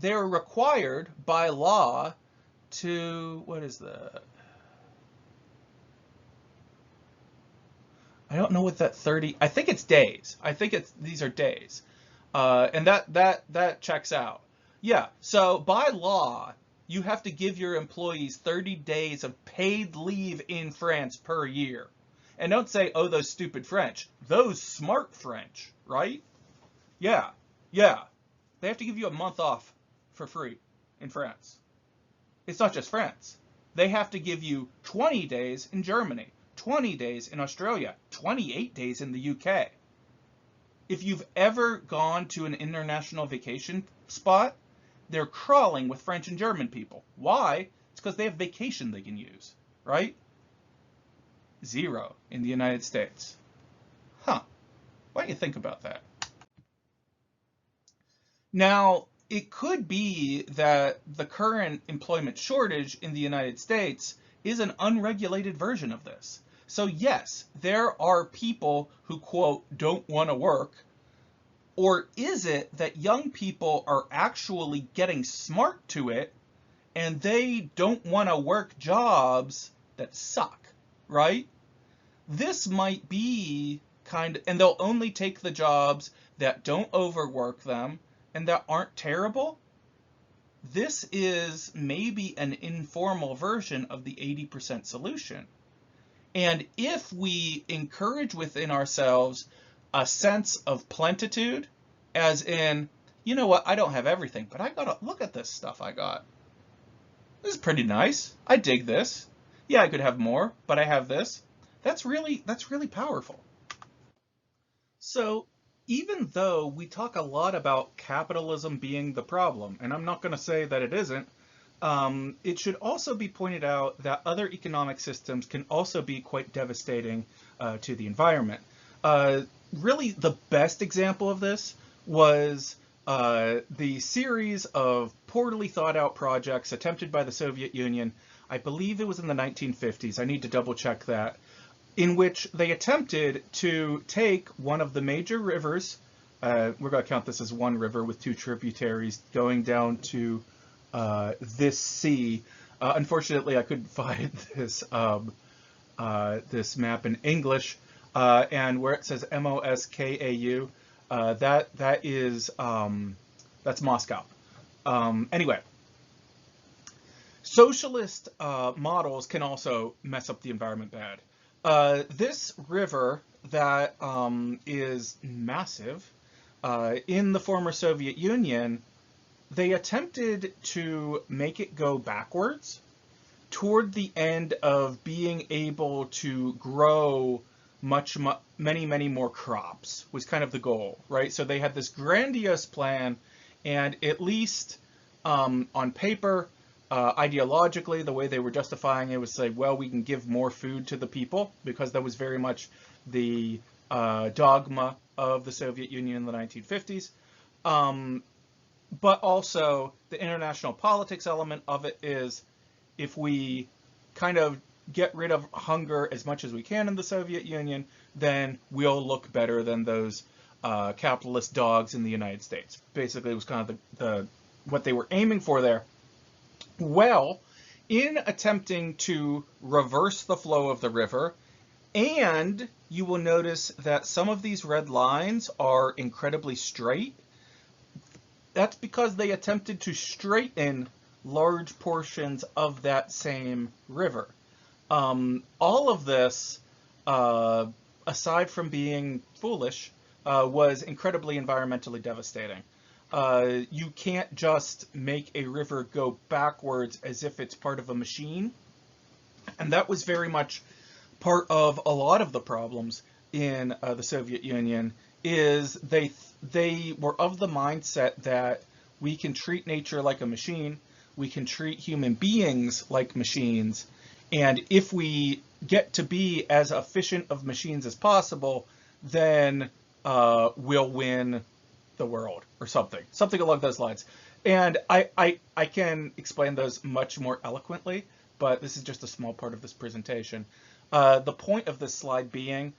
Speaker 1: required by law to, what is that? I don't know what that 30, I think it's days. I think these are days. And that checks out. Yeah, so by law, you have to give your employees 30 days of paid leave in France per year. And don't say, oh, those stupid French. Those smart French, right? Yeah, yeah. They have to give you a month off for free in France. It's not just France. They have to give you 20 days in Germany, 20 days in Australia, 28 days in the UK. If you've ever gone to an international vacation spot, they're crawling with French and German people. Why? It's because they have vacation they can use, right? 0 in the United States. Huh. Why don't you think about that? Now, it could be that the current employment shortage in the United States is an unregulated version of this. So yes, there are people who, quote, don't want to work. Or is it that young people are actually getting smart to it and they don't want to work jobs that suck, right? This might be and they'll only take the jobs that don't overwork them and that aren't terrible. This is maybe an informal version of the 80% solution. And if we encourage within ourselves a sense of plenitude, as in, you know what, I don't have everything, but I gotta look at this stuff I got. This is pretty nice. I dig this. Yeah, I could have more, but I have this. That's really powerful. So even though we talk a lot about capitalism being the problem, and I'm not going to say that it isn't, it should also be pointed out that other economic systems can also be quite devastating to the environment. Really, the best example of this was the series of poorly thought out projects attempted by the Soviet Union. I believe it was in the 1950s. I need to double check that. In which they attempted to take one of the major rivers, we're going to count this as one river with 2 tributaries going down to this sea. Unfortunately, I couldn't find this this map in English, and where it says Moskau, that's Moscow. Anyway, socialist models can also mess up the environment bad. This river that is massive in the former Soviet Union, they attempted to make it go backwards toward the end of being able to grow many more crops was kind of the goal, right? So they had this grandiose plan, and at least on paper, ideologically, the way they were justifying it was say, well, we can give more food to the people, because that was very much the dogma of the Soviet Union in the 1950s. But also the international politics element of it is, if we kind of get rid of hunger as much as we can in the Soviet Union, then we'll look better than those capitalist dogs in the United States. Basically, it was kind of what they were aiming for there. Well, in attempting to reverse the flow of the river, and you will notice that some of these red lines are incredibly straight. That's because they attempted to straighten large portions of that same river. All of this, aside from being foolish, was incredibly environmentally devastating. You can't just make a river go backwards as if it's part of a machine. And that was very much part of a lot of the problems in the Soviet Union, is they were of the mindset that we can treat nature like a machine, we can treat human beings like machines, And if we get to be as efficient of machines as possible, then we'll win the world or something along those lines. And I can explain those much more eloquently, but this is just a small part of this presentation. The point of this slide being,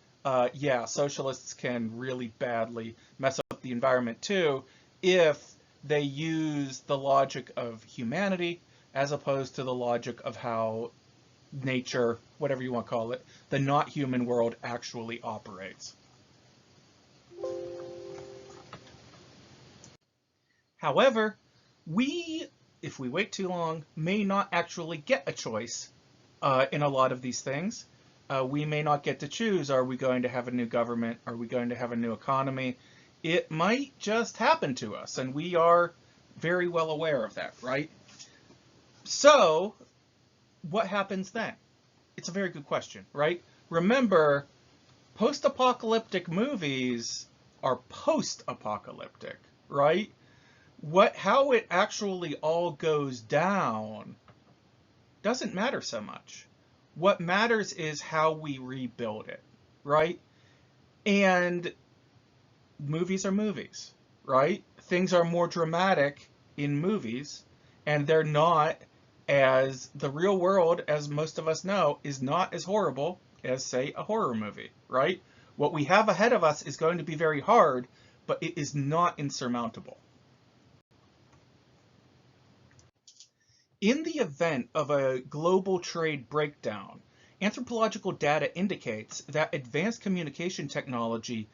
Speaker 1: yeah, socialists can really badly mess up the environment too if they use the logic of humanity as opposed to the logic of how nature, whatever you want to call it, the not human world actually operates. However, if we wait too long, may not actually get a choice in a lot of these things. We may not get to choose, are we going to have a new government? Are we going to have a new economy? It might just happen to us, and we are very well aware of that, right? So, what happens then? It's a very good question, right? Remember, post-apocalyptic movies are post-apocalyptic, right? How it actually all goes down doesn't matter so much. What matters is how we rebuild it, right? And movies are movies, right? Things are more dramatic in movies, and they're not as the real world, as most of us know, is not as horrible as, say, a horror movie, right? What we have ahead of us is going to be very hard, but it is not insurmountable. In the event of a global trade breakdown, anthropological data indicates that advanced communication technology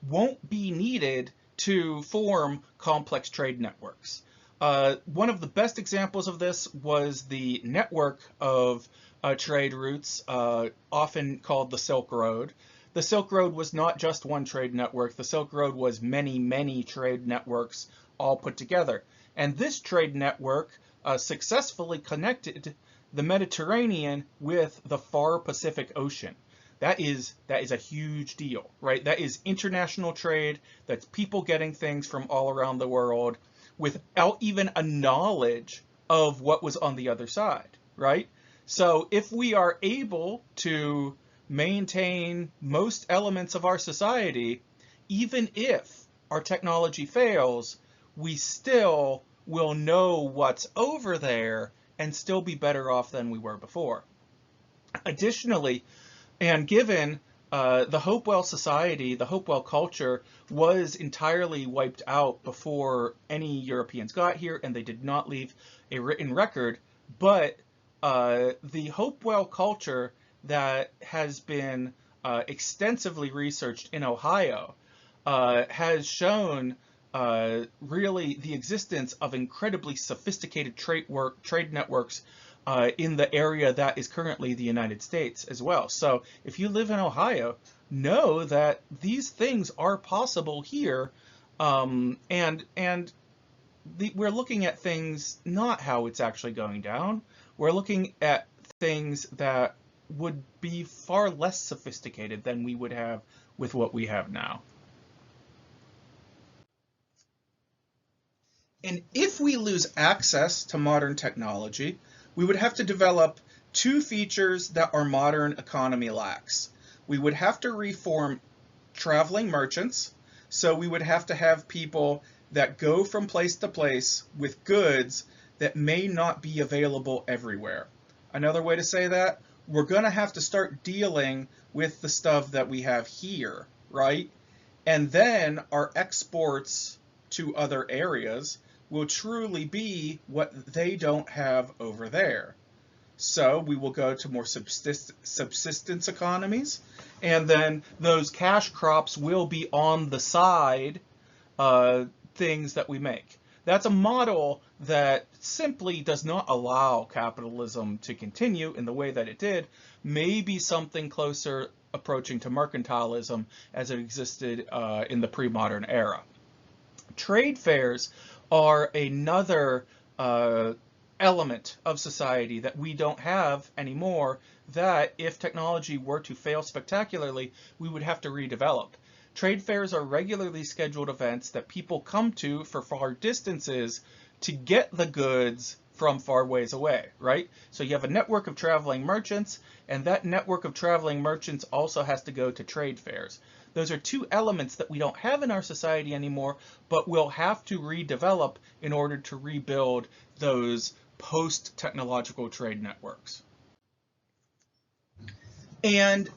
Speaker 1: won't be needed to form complex trade networks. One of the best examples of this was the network of trade routes, often called the Silk Road. The Silk Road was not just one trade network. The Silk Road was many, many trade networks all put together. And this trade network successfully connected the Mediterranean with the far Pacific Ocean. That is a huge deal, right? That is international trade. That's people getting things from all around the world without even a knowledge of what was on the other side, right? So if we are able to maintain most elements of our society, even if our technology fails, we still will know what's over there and still be better off than we were before. Additionally, and given the Hopewell Society, the Hopewell culture was entirely wiped out before any Europeans got here, and they did not leave a written record, but the Hopewell culture that has been extensively researched in Ohio has shown really the existence of incredibly sophisticated trade networks in the area that is currently the United States as well. So if you live in Ohio, know that these things are possible here, and we're looking at things not how it's actually going down. We're looking at things that would be far less sophisticated than we would have with what we have now. And if we lose access to modern technology, we would have to develop two features that our modern economy lacks. We would have to reform traveling merchants, so we would have to have people that go from place to place with goods that may not be available everywhere. Another way to say that, we're going to have to start dealing with the stuff that we have here, right? And then our exports to other areas will truly be what they don't have over there. So we will go to more subsistence economies, and then those cash crops will be on the side things that we make. That's a model that simply does not allow capitalism to continue in the way that it did. Maybe something closer approaching to mercantilism as it existed in the pre-modern era. Trade fairs are another element of society that we don't have anymore, that if technology were to fail spectacularly, we would have to redevelop. Trade fairs are regularly scheduled events that people come to for far distances to get the goods from far ways away, right? So you have a network of traveling merchants, and that network of traveling merchants also has to go to trade fairs. Those are two elements that we don't have in our society anymore, but we'll have to redevelop in order to rebuild those post-technological trade networks. And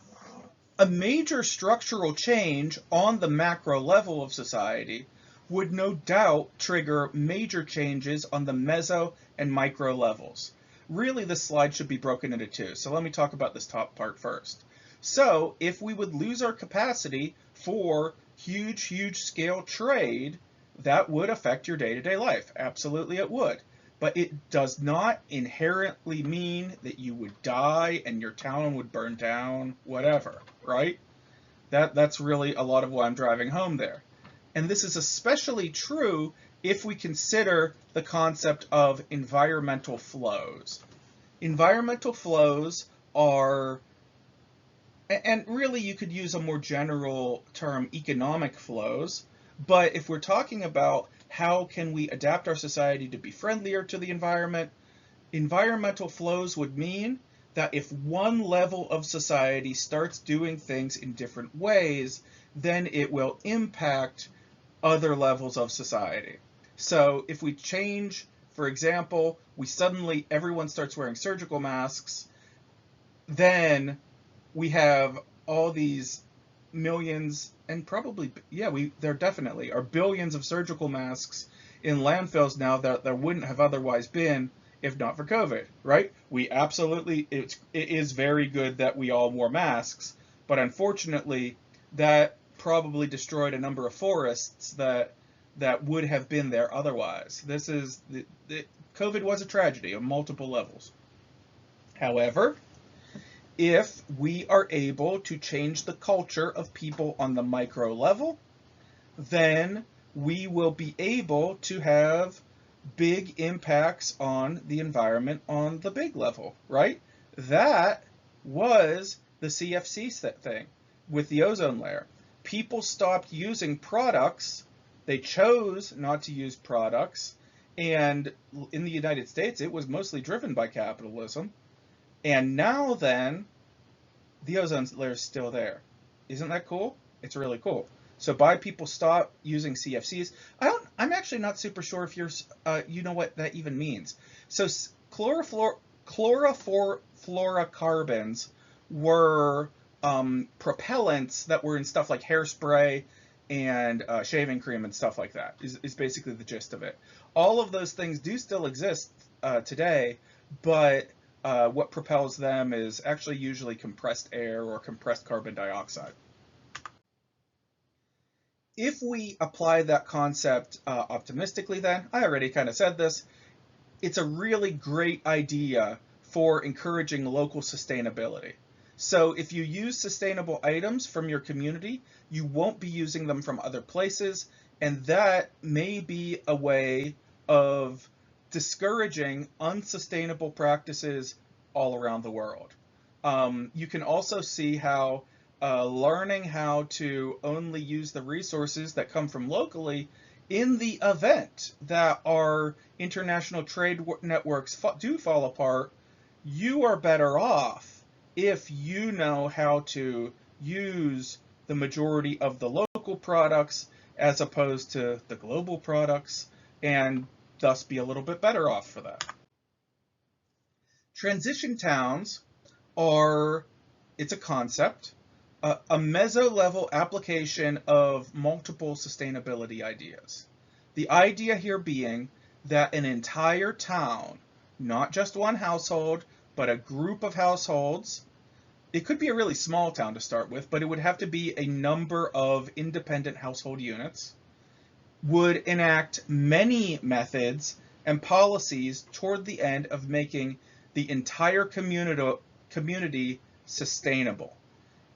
Speaker 1: a major structural change on the macro level of society would no doubt trigger major changes on the meso and micro levels. Really, this slide should be broken into two, so let me talk about this top part first. So if we would lose our capacity for huge scale trade, that would affect your day-to-day life. Absolutely it would. But it does not inherently mean that you would die and your town would burn down, whatever, right? That's really a lot of why I'm driving home there. And this is especially true if we consider the concept of environmental flows. Environmental flows are, and really you could use a more general term, economic flows, but if we're talking about how can we adapt our society to be friendlier to the environment, environmental flows would mean that if one level of society starts doing things in different ways, then it will impact other levels of society. So if we change, for example, everyone starts wearing surgical masks, then we have all these millions and probably, there definitely are billions of surgical masks in landfills now that there wouldn't have otherwise been if not for COVID, right? We absolutely, it is very good that we all wore masks, but unfortunately that probably destroyed a number of forests that would have been there otherwise. COVID was a tragedy on multiple levels. However, if we are able to change the culture of people on the micro level, then we will be able to have big impacts on the environment on the big level, right? That was the CFC thing with the ozone layer. People stopped using products. They chose not to use products. And in the United States, it was mostly driven by capitalism. And now then, the ozone layer is still there. Isn't that cool? It's really cool. So by people stop using CFCs, I'm actually not super sure if you know what that even means. So chlorofluorocarbons were propellants that were in stuff like hairspray and shaving cream and stuff like that, is basically the gist of it. All of those things do still exist today, but what propels them is actually usually compressed air or compressed carbon dioxide. If we apply that concept optimistically, then, I already kind of said this, it's a really great idea for encouraging local sustainability. So if you use sustainable items from your community, you won't be using them from other places, and that may be a way of discouraging unsustainable practices all around the world. You can also see how learning how to only use the resources that come from locally in the event that our international trade networks do fall apart, you are better off if you know how to use the majority of the local products as opposed to the global products, and thus be a little bit better off for that. Transition towns it's a concept, a meso-level application of multiple sustainability ideas. The idea here being that an entire town, not just one household, but a group of households, it could be a really small town to start with, but it would have to be a number of independent household units, would enact many methods and policies toward the end of making the entire community sustainable.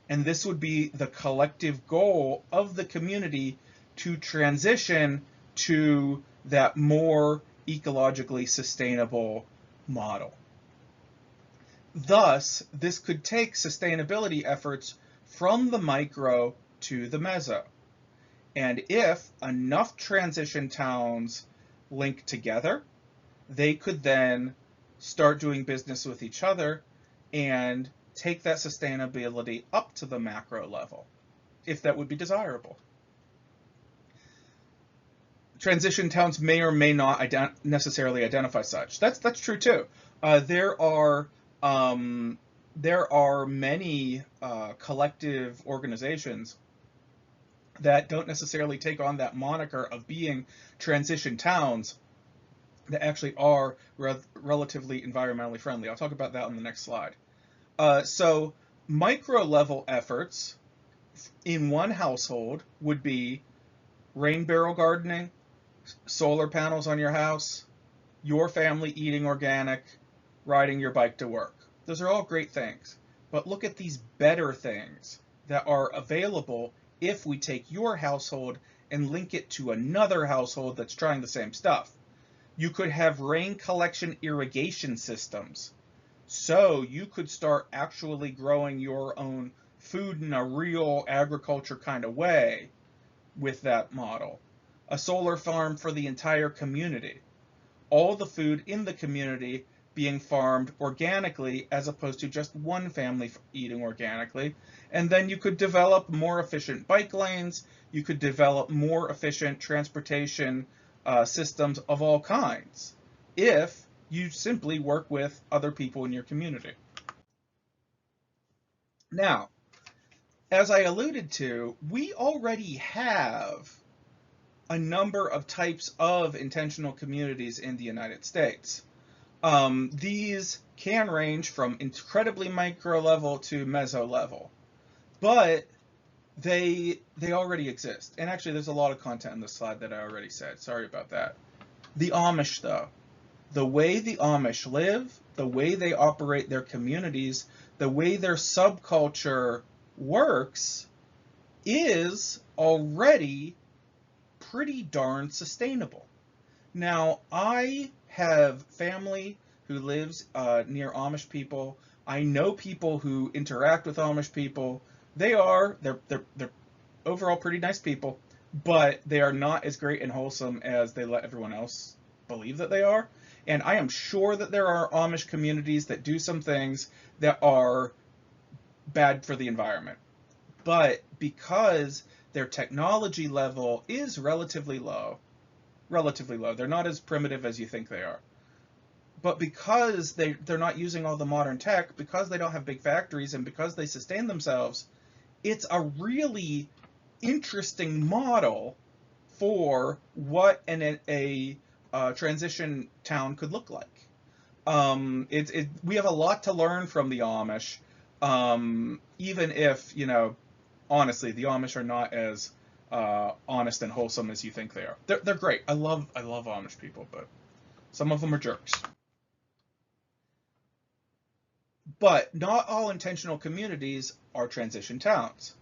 Speaker 1: And this would be the collective goal of the community to transition to that more ecologically sustainable model. Thus, this could take sustainability efforts from the micro to the meso. And if enough transition towns link together, they could then start doing business with each other and take that sustainability up to the macro level, if that would be desirable. Transition towns may or may not necessarily identify such. That's true too. There are many collective organizations that don't necessarily take on that moniker of being transition towns that actually are relatively environmentally friendly. I'll talk about that on the next slide. So micro level efforts in one household would be rain barrel gardening, solar panels on your house, your family eating organic, riding your bike to work. Those are all great things. But look at these better things that are available if we take your household and link it to another household that's trying the same stuff. You could have rain collection irrigation systems. So you could start actually growing your own food in a real agriculture kind of way with that model. A solar farm for the entire community. All the food in the community being farmed organically as opposed to just one family eating organically. And then you could develop more efficient bike lanes. You could develop more efficient transportation systems of all kinds if you simply work with other people in your community. Now, as I alluded to, we already have a number of types of intentional communities in the United States. These can range from incredibly micro level to meso level, but they already exist. And actually, there's a lot of content in this slide that I already said. Sorry about that. The Amish, though, the way the Amish live, the way they operate their communities, the way their subculture works is already pretty darn sustainable. Now, I have family who lives near Amish people. I know people who interact with Amish people. They're overall pretty nice people, but they are not as great and wholesome as they let everyone else believe that they are. And I am sure that there are Amish communities that do some things that are bad for the environment. But because their technology level is relatively low, they're not as primitive as you think they are. But because they're not using all the modern tech, because they don't have big factories, and because they sustain themselves, it's a really interesting model for what a transition town could look like. We have a lot to learn from the Amish, even if, honestly, the Amish are not as honest and wholesome as you think they are. They're great. I love Amish people, but some of them are jerks. But not all intentional communities are transition towns.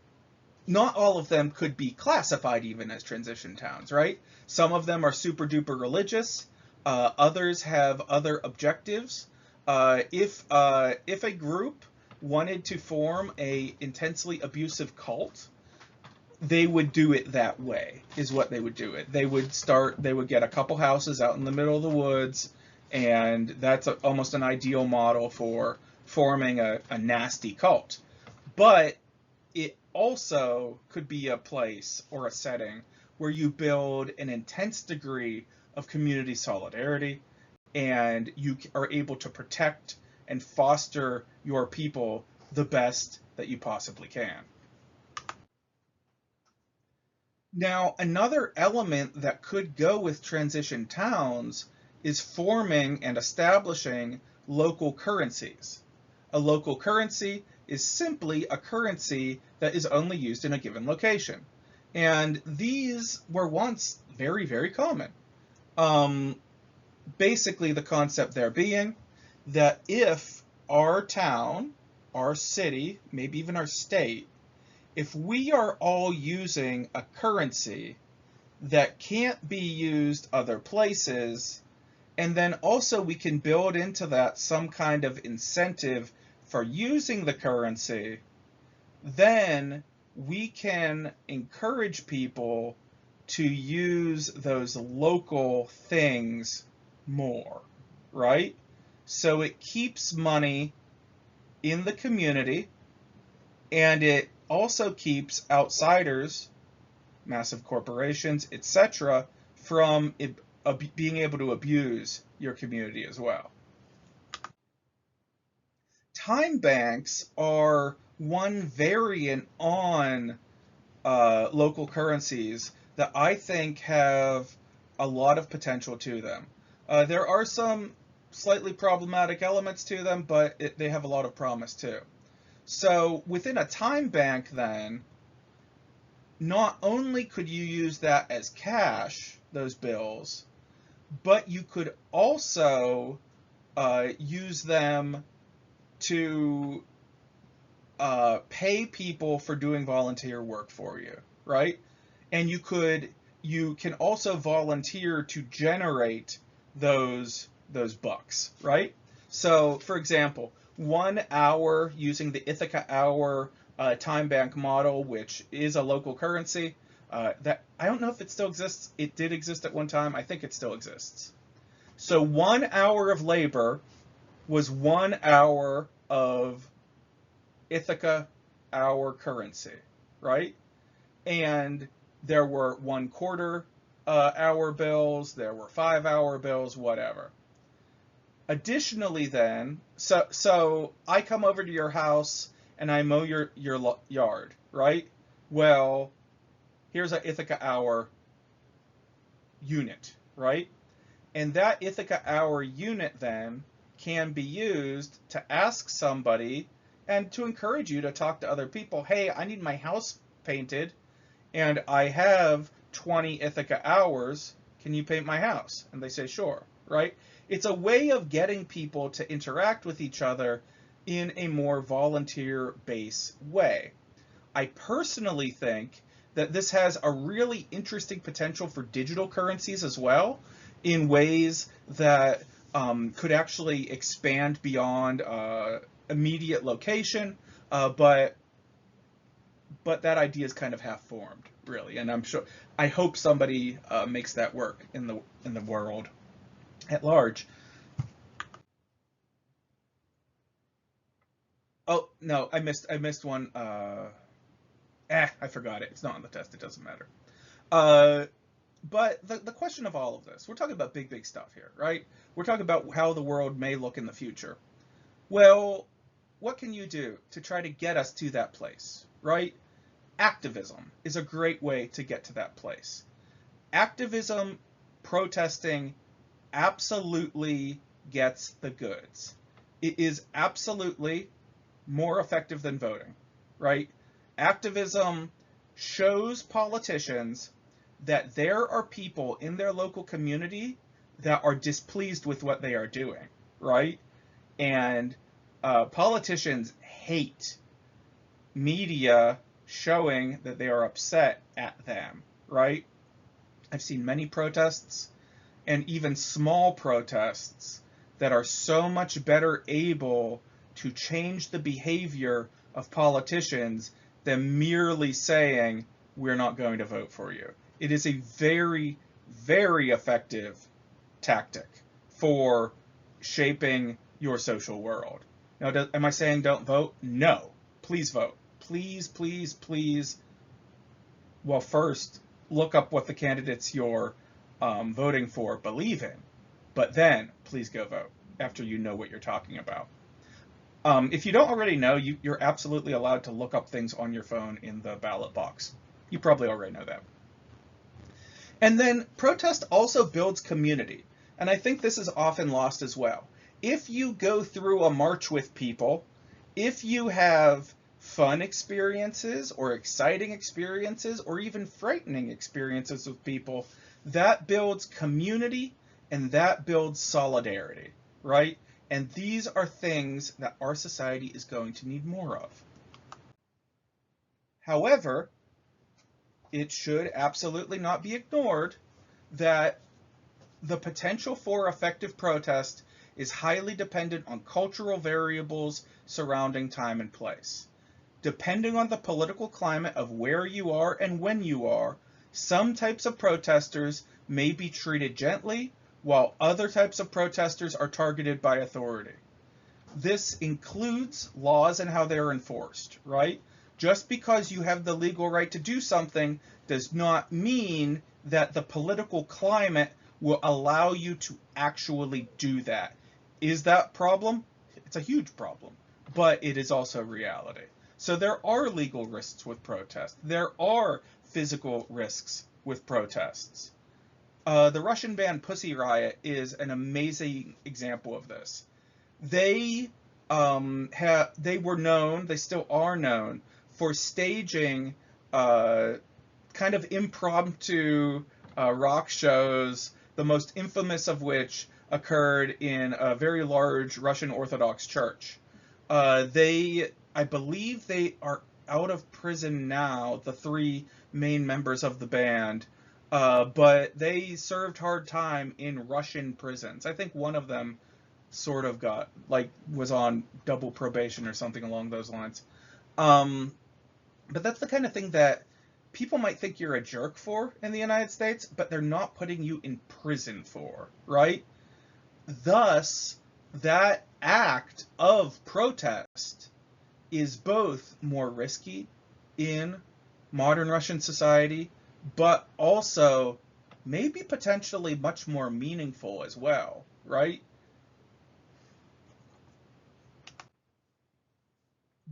Speaker 1: Not all of them could be classified even as transition towns, right? Some of them are super duper religious. Others have other objectives. If a group wanted to form a intensely abusive cult, they would do it that way, is what they would do it. They would get a couple houses out in the middle of the woods, and that's almost an ideal model for forming a nasty cult. But it also could be a place or a setting where you build an intense degree of community solidarity, and you are able to protect and foster your people the best that you possibly can. Now, another element that could go with transition towns is forming and establishing local currencies. A local currency is simply a currency that is only used in a given location. And these were once very, very common. Basically, the concept there being that if our town, our city, maybe even our state, if we are all using a currency that can't be used other places, and then also we can build into that some kind of incentive for using the currency, then we can encourage people to use those local things more, right? So it keeps money in the community, and it also keeps outsiders, massive corporations, etc., from being able to abuse your community as well. Time banks are one variant on local currencies that I think have a lot of potential to them. There are some slightly problematic elements to them, but they have a lot of promise too. So within a time bank then, not only could you use that as cash, those bills, but you could also use them to pay people for doing volunteer work for you, right? And you can also volunteer to generate those bucks, right? So, for example, 1 hour using the Ithaca hour time bank model, which is a local currency. That I don't know if it still exists. It did exist at one time. I think it still exists. So 1 hour of labor was 1 hour of Ithaca hour currency, right? And there were 1/4 hour bills, there were 5-hour bills, whatever. Additionally then, so I come over to your house and I mow your yard, right? Well, here's an Ithaca hour unit, right? And that Ithaca hour unit then can be used to ask somebody and to encourage you to talk to other people. Hey, I need my house painted and I have 20 Ithaca hours. Can you paint my house? And they say, sure, right? It's a way of getting people to interact with each other in a more volunteer-based way. I personally think that this has a really interesting potential for digital currencies as well, in ways that could actually expand beyond immediate location, but that idea is kind of half-formed, really, and I hope somebody makes that work in the world at large. Oh no, I missed one. I forgot it. It's not on the test. It doesn't matter. Uh, but the question of all of this, we're talking about big stuff here, right? We're talking about how the world may look in the future. Well, what can you do to try to get us to that place, right? Activism is a great way to get to that place. Activism, protesting, absolutely gets the goods. It is absolutely more effective than voting, right? Activism shows politicians that there are people in their local community that are displeased with what they are doing, right? And politicians hate media showing that they are upset at them, right? I've seen many protests and even small protests that are so much better able to change the behavior of politicians than merely saying, we're not going to vote for you. It is a very, very effective tactic for shaping your social world. Now, am I saying don't vote? No. Please vote. Please, please, please. Well, first, look up what the candidates you're voting for believe in. But then, please go vote after you know what you're talking about. If you don't already know, you're absolutely allowed to look up things on your phone in the ballot box. You probably already know that. And then protest also builds community. And I think this is often lost as well. If you go through a march with people, if you have fun experiences or exciting experiences or even frightening experiences with people, that builds community and that builds solidarity, right? And these are things that our society is going to need more of. However, it should absolutely not be ignored that the potential for effective protest is highly dependent on cultural variables surrounding time and place. Depending on the political climate of where you are and when you are, some types of protesters may be treated gently, while other types of protesters are targeted by authority. This includes laws and how they are enforced, right? Just because you have the legal right to do something does not mean that the political climate will allow you to actually do that. Is that a problem? It's a huge problem, but it is also reality. So there are legal risks with protests. There are physical risks with protests. The Russian band Pussy Riot is an amazing example of this. They were known, they still are known, for staging kind of impromptu rock shows, the most infamous of which occurred in a very large Russian Orthodox church. I believe they are out of prison now, the three main members of the band, but they served hard time in Russian prisons. I think one of them sort of was on double probation or something along those lines. But that's the kind of thing that people might think you're a jerk for in the United States, but they're not putting you in prison for, right? Thus, that act of protest is both more risky in modern Russian society, but also maybe potentially much more meaningful as well, right?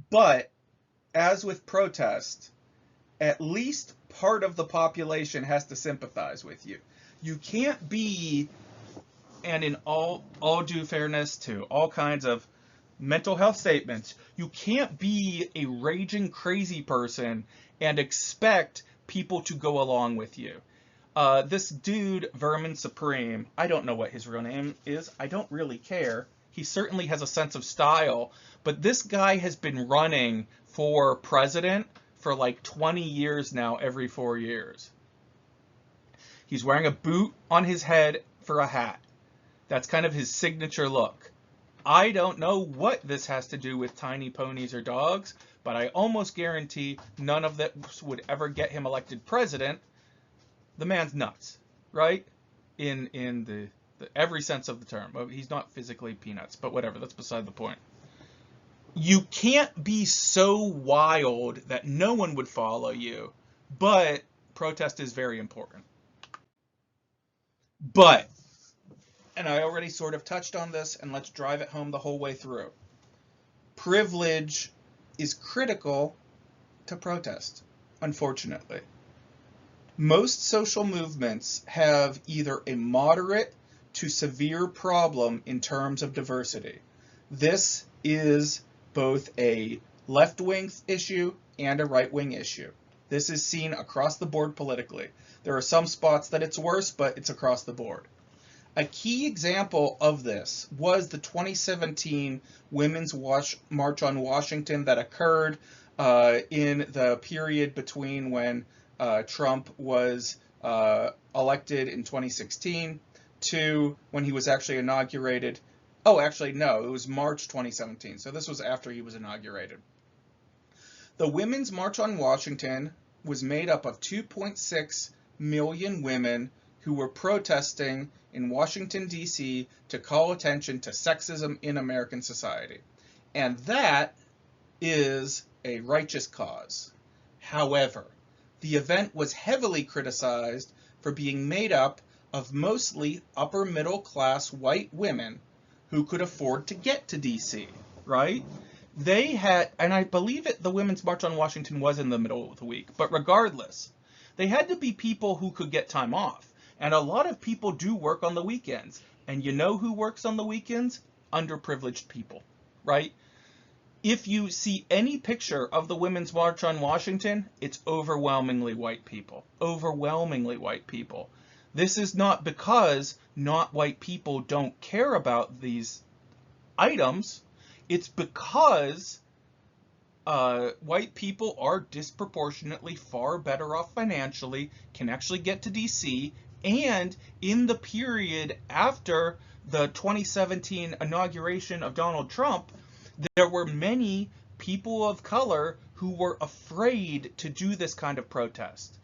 Speaker 1: But as with protest, at least part of the population has to sympathize with you. You can't be, and in all due fairness to all kinds of mental health statements, you can't be a raging crazy person and expect people to go along with you. This dude, Vermin Supreme, I don't know what his real name is. I don't really care. He certainly has a sense of style, but this guy has been running for president for like 20 years now, every 4 years. He's wearing a boot on his head for a hat. That's kind of his signature look. I don't know what this has to do with tiny ponies or dogs, but I almost guarantee none of that would ever get him elected president. The man's nuts, right? In the every sense of the term. He's not physically peanuts, but whatever, that's beside the point. You can't be so wild that no one would follow you, but protest is very important. But, and I already sort of touched on this, and let's drive it home the whole way through. Privilege is critical to protest, unfortunately. Most social movements have either a moderate to severe problem in terms of diversity. This is both a left-wing issue and a right-wing issue. This is seen across the board politically. There are some spots that it's worse, but it's across the board. A key example of this was the 2017 Women's March on Washington that occurred in the period between when Trump was elected in 2016 to when he was actually inaugurated. Oh, actually, no, it was March 2017, so this was after he was inaugurated. The Women's March on Washington was made up of 2.6 million women who were protesting in Washington, D.C. to call attention to sexism in American society. And that is a righteous cause. However, the event was heavily criticized for being made up of mostly upper middle class white women who could afford to get to D.C., right? They had, and I believe the Women's March on Washington was in the middle of the week, but regardless, they had to be people who could get time off. And a lot of people do work on the weekends. And you know who works on the weekends? Underprivileged people, right? If you see any picture of the Women's March on Washington, it's overwhelmingly white people. Overwhelmingly white people. This is not because not white people don't care about these items. It's because white people are disproportionately far better off financially, can actually get to D.C., and in the period after the 2017 inauguration of Donald Trump, there were many people of color who were afraid to do this kind of protest.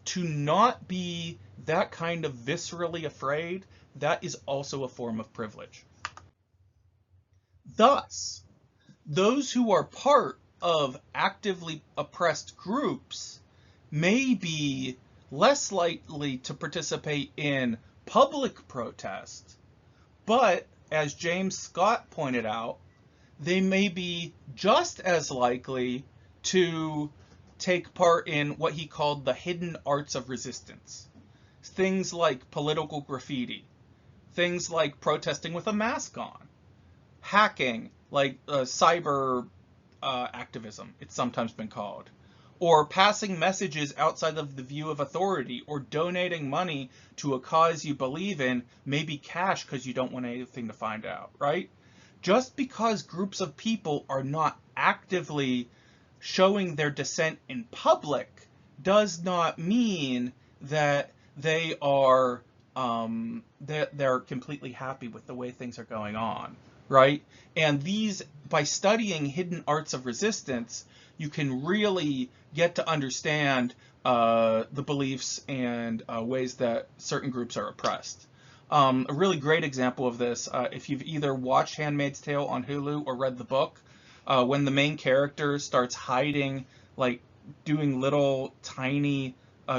Speaker 1: To not be that kind of viscerally afraid, that is also a form of privilege. Thus, those who are part of actively oppressed groups may be less likely to participate in public protest, but as James Scott pointed out, they may be just as likely to take part in what he called the hidden arts of resistance. Things like political graffiti, things like protesting with a mask on, hacking, like cyber activism, it's sometimes been called, or passing messages outside of the view of authority, or donating money to a cause you believe in, maybe cash because you don't want anything to find out, right? Just because groups of people are not actively showing their dissent in public does not mean that they are they're completely happy with the way things are going on, right? And these, by studying hidden arts of resistance, you can really get to understand the beliefs and ways that certain groups are oppressed. A really great example of this, if you've either watched Handmaid's Tale on Hulu or read the book, when the main character starts hiding, like doing little tiny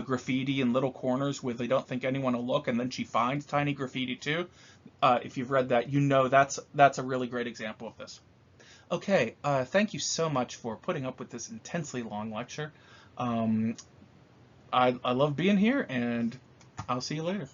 Speaker 1: graffiti in little corners where they don't think anyone will look, and then she finds tiny graffiti too. If you've read that, you know that's a really great example of this. Okay, thank you so much for putting up with this intensely long lecture. I love being here, and I'll see you later.